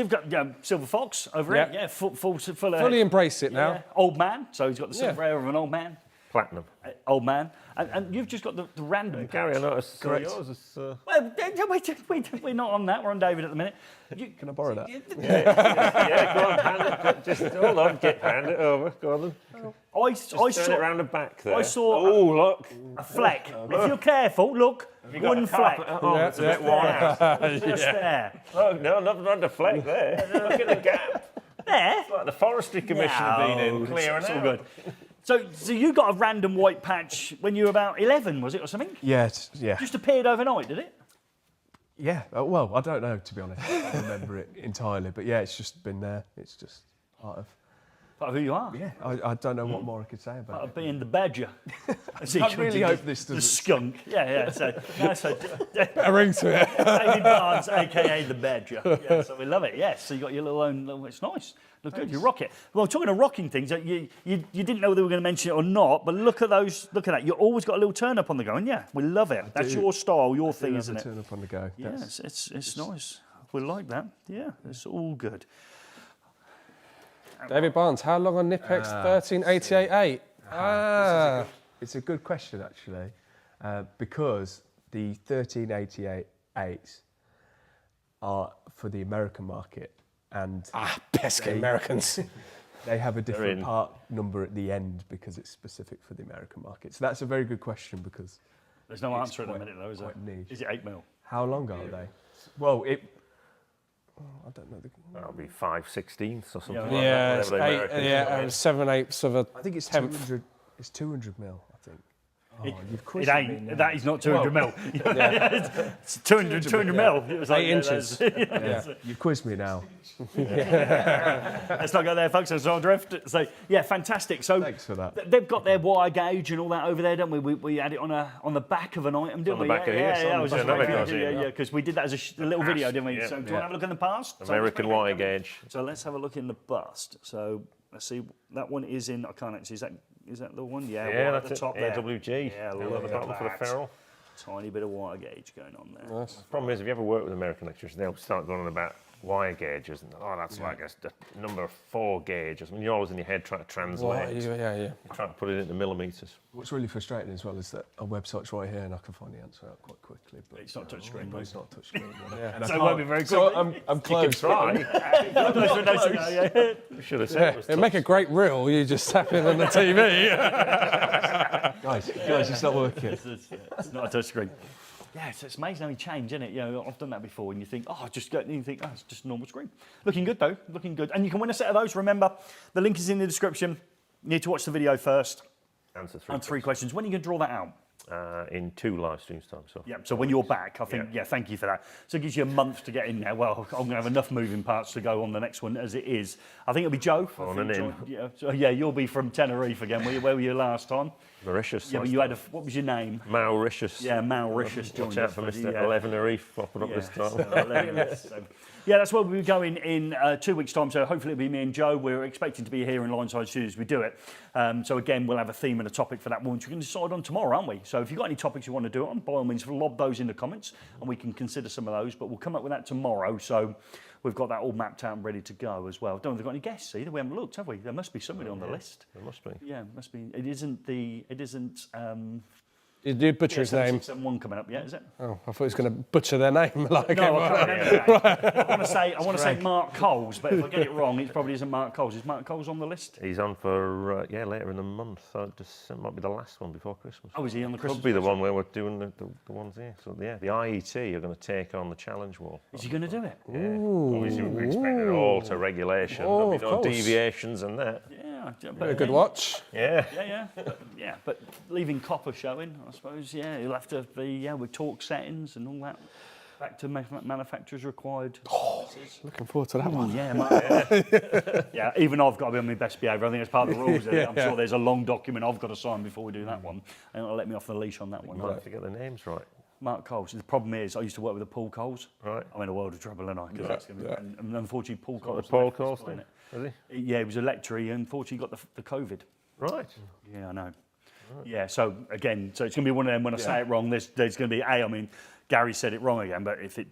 Silver Fox over Yeah. it. Yeah, full of, Fully embrace it now. yeah, old man. So he's got the silver Yeah. hair of an old man. Platinum. Old man. And you've just got the random Gary, I patch. noticed Correct. yours is... Well, we're not on that. We're on David at the minute. can I borrow that? Yeah, go on, hand it. Just hold on, hand it over. Go on then. I Turn saw it round the back there. I saw Oh, look. a fleck. If you're careful, look, one fleck. Oh, it's a bit wide. Just there. Look, no, not the fleck there. Look at the gap. There. It's like the Forestry Commission have been in, clearing It's all out. good. So you got a random white patch when you were about 11, was it, or something? Yeah. Just appeared overnight, did it? Yeah. Well, I don't know, to be honest. I don't remember it entirely, but yeah, it's just been there. It's just part of. Part of who you are. Yeah. I don't know what more I could say about Part it. of being the badger. I really hope this The doesn't. skunk. Yeah. So A ring to it. David Barnes, aka the badger. Yeah, so we love it. Yes. So you got your little own. It's nice. Look good. You rock it. Well, talking of rocking things, you didn't know whether we were going to mention it or not, but look at those. Look at that. You always got a little turn up on the go, and yeah, we love it. That's your style, your thing, isn't it? Turn up on the go. Yes, it's nice. We like that. Yeah, it's all good. David Barnes, how long on Knipex 1388.8? It's a good question, actually, because the 1388.8s are for the American market, and pesky Americans. they have a in. different part number at the end because it's specific for the American market. So that's a very good question because There's no it's answer at the quite- minute, though, is there? quite niche. Is it 8 mil? How long are they? Well, I don't know. That'll be 5/16 or something. Yeah, like Yeah, that, it's whatever the Americans say. 7/8 of a I think it's tenth. 200. It's 200 mil, I think. Oh, you've It quizzed me ain't. now. That is not 200 mil. It's 200 mil. It was like, 8 inches. You've quizzed me now. Let's not go there, folks. Let's not drift. So, yeah, fantastic. So Thanks for that. they've got their wire gauge and all that over there, don't we? We had it on the back of an item, didn't on we? the back of here, yeah, so yeah, on I was the just Navigator, waiting, yeah, because we did that as a little video, didn't we? Yeah. So do you want to have a look in the past? American wire gauge. So let's have a look in the bust. So let's see. That one is in. I can't actually. Is that the one? Yeah. Yeah, right that's at the it. top there. AWG. Yeah, Down look at the at bottom for the that. ferrule. Tiny bit of wire gauge going on there. Nice. Problem is, if you ever work with American electricians, they'll start going on about wire gauges and that's like a number 4 gauges. I mean, you're always in your head trying to translate. Yeah. You're trying to put it into millimetres. What's really frustrating as well is that our website's right here and I can find the answer out quite quickly. But It's not touchwscreen, But it's not touchscreen. Yeah. So it won't be very So quick. I'm close. Try. We should have said it was It'd make a great reel, you just tap in on the TV. Guys, it's not working. It's not a touchscreen. Yeah, it's amazing how you change, isn't it? You know, I've done that before, and you think, it's just a normal screen. Looking good though, looking good. And you can win a set of those. Remember, the link is in the description. You need to watch the video first. Answer 3 And 3 questions. When are you going to draw that out? in 2 live streams time. So Yeah, so when you're back, I think, thank you for that. So it gives you a month to get in there. Well, I'm going to have enough moving parts to go on the next one as it is. I think it'll be Joe. On and in. Yeah, so, yeah, you'll be from Tenerife again. Where were you last time? Mauritius. Yeah, but you had what was your name? Mauritius. Yeah, Mauritius. Watch out for Mr. 11 Arif popping up this time. So, yeah, that's where we'll be going in 2 weeks' time. So hopefully it'll be me and Joe. We're expecting to be here in Lineside as soon as we do it. So again, we'll have a theme and a topic for that one, which we can decide on tomorrow, aren't we? So if you've got any topics you want to do it on, by all means, lob those in the comments and we can consider some of those. But we'll come up with that tomorrow. So we've got that all mapped out and ready to go as well. Don't know if we've got any guests either. We haven't looked, have we? There must be somebody on the list. There must be. Yeah, must be. It isn't. You did butcher his name. 761 coming up, yeah, is it? Oh, I thought he was going to butcher their name. Like, No, I can't remember that. I want to say Mark Coles, but if I get it wrong, it probably isn't Mark Coles. Is Mark Coles on the list? He's on for, later in the month. So it might be the last one before Christmas. Oh, is he on the Christmas? Could be the one where we're doing the ones here. So, yeah, the IET are going to take on the challenge wall. Is he going to do it? Yeah. Obviously, we expect it all to regulation. Oh, There'll be of no course. deviations and that. Yeah. a good watch. Yeah. Yeah, but leaving copper showing, I suppose, yeah, he'll have to be, with torque settings and all that. Back to manufacturer's required. Looking forward to that one. Yeah, even I've got to be on my best behaviour. I think it's part of the rules. I'm sure there's a long document I've got to sign before we do that one. And it'll let me off the leash on that one. Might have to get the names right. Mark Coles. The problem is, I used to work with the Paul Coles. Right. I'm in a world of trouble, and and unfortunately, Paul Coles. Paul Coles thing, is he? Yeah, he was a lecturer. He unfortunately got the COVID. Right. Yeah, I know. Right. Yeah, so again, it's going to be one of them. When I say it wrong, there's going to be I mean, Gary said it wrong again, but if it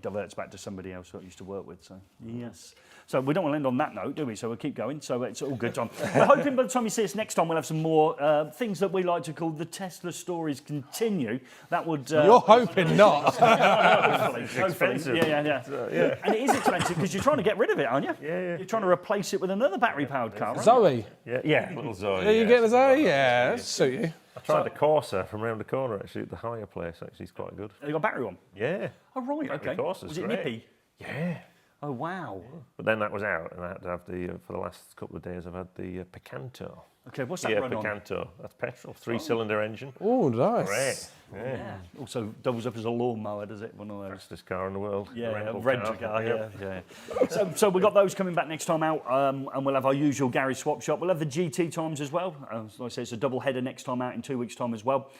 diverts back to somebody else who I used to work with. So yes. So we don't want to end on that note, do we? So we'll keep going. So it's all good, Tom. We're hoping by the time you see us next time, we'll have some more things that we like to call the Tesla stories continue. That would. You're hoping not. Hopefully. Expensive. Yeah. And it is expensive because you're trying to get rid of it, aren't you? Yeah. You're trying to replace it with another battery-powered car, right? Zoe. Yeah. Little Zoe. Are you getting a Zoe? Yeah, that'll suit you. I tried the Corsa from round the corner, actually, at the higher place. Actually, it's quite good. Have you got a battery one? Yeah. Oh, right, okay. Corsa's Was it great. nippy? Yeah. Oh, wow. But then that was out, and I had to have for the last couple of days, I've had the Picanto. Okay, what's that Yeah, run on? Picanto. That's petrol, 3-cylinder engine. Oh, nice. Great. Yeah. Also doubles up as a lawnmower, does it? One of those. Fastest car in the world. Rental car, yeah. So we've got those coming back next time out, and we'll have our usual Gary swap shop. We'll have the GT times as well. Like I say, it's a double header next time out in 2 weeks' time as well.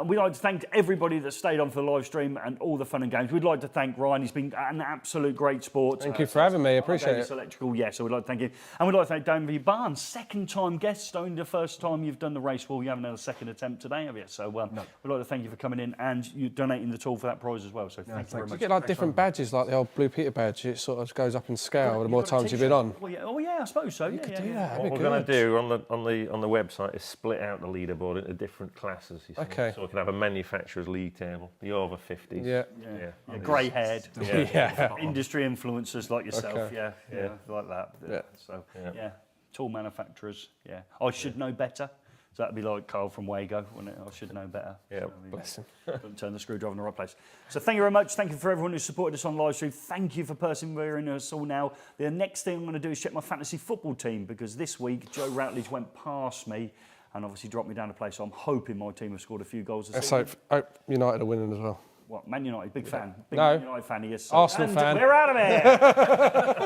We'd like to thank everybody that stayed on for the live stream and all the fun and games. We'd like to thank Ryan. He's been an absolute great sport. Thank you for having me. I appreciate it. Electrical, so we'd like to thank you. And we'd like to thank David Barnes, second-time guest. Only the first time you've done the race wall. You haven't had a second attempt today, have you? So we'd like to thank you for coming in and you donating the tool for that prize as well. So thank you very much. You get like different badges, like the old Blue Peter badge. It sort of goes up in scale the more times you've been on. Well, I suppose so. You could do that. What we're going to do on the website is split out the leaderboard into different classes. You see. Okay. Okay. So we can have a manufacturer's league table, the over 50s. Yeah. Yeah, grey-haired. Yeah. Industry influencers like yourself, Okay. yeah, like that. Yeah. So, yeah, tool manufacturers, yeah. I should know better. So that'd be like Carl from Wago, wouldn't it? I should know better. Yeah, So, bless him. Don't turn the screwdriver in the right place. So thank you very much. Thank you for everyone who supported us on live stream. Thank you for persevering us all now. The next thing I'm going to do is check my fantasy football team, because this week Joe Routledge went past me and obviously dropped me down a place. So I'm hoping my team have scored a few goals this Let's season. hope United are winning as well. What, Man United, big fan. Big No. Man United fan, he is. So. Arsenal And fan. we're out of here.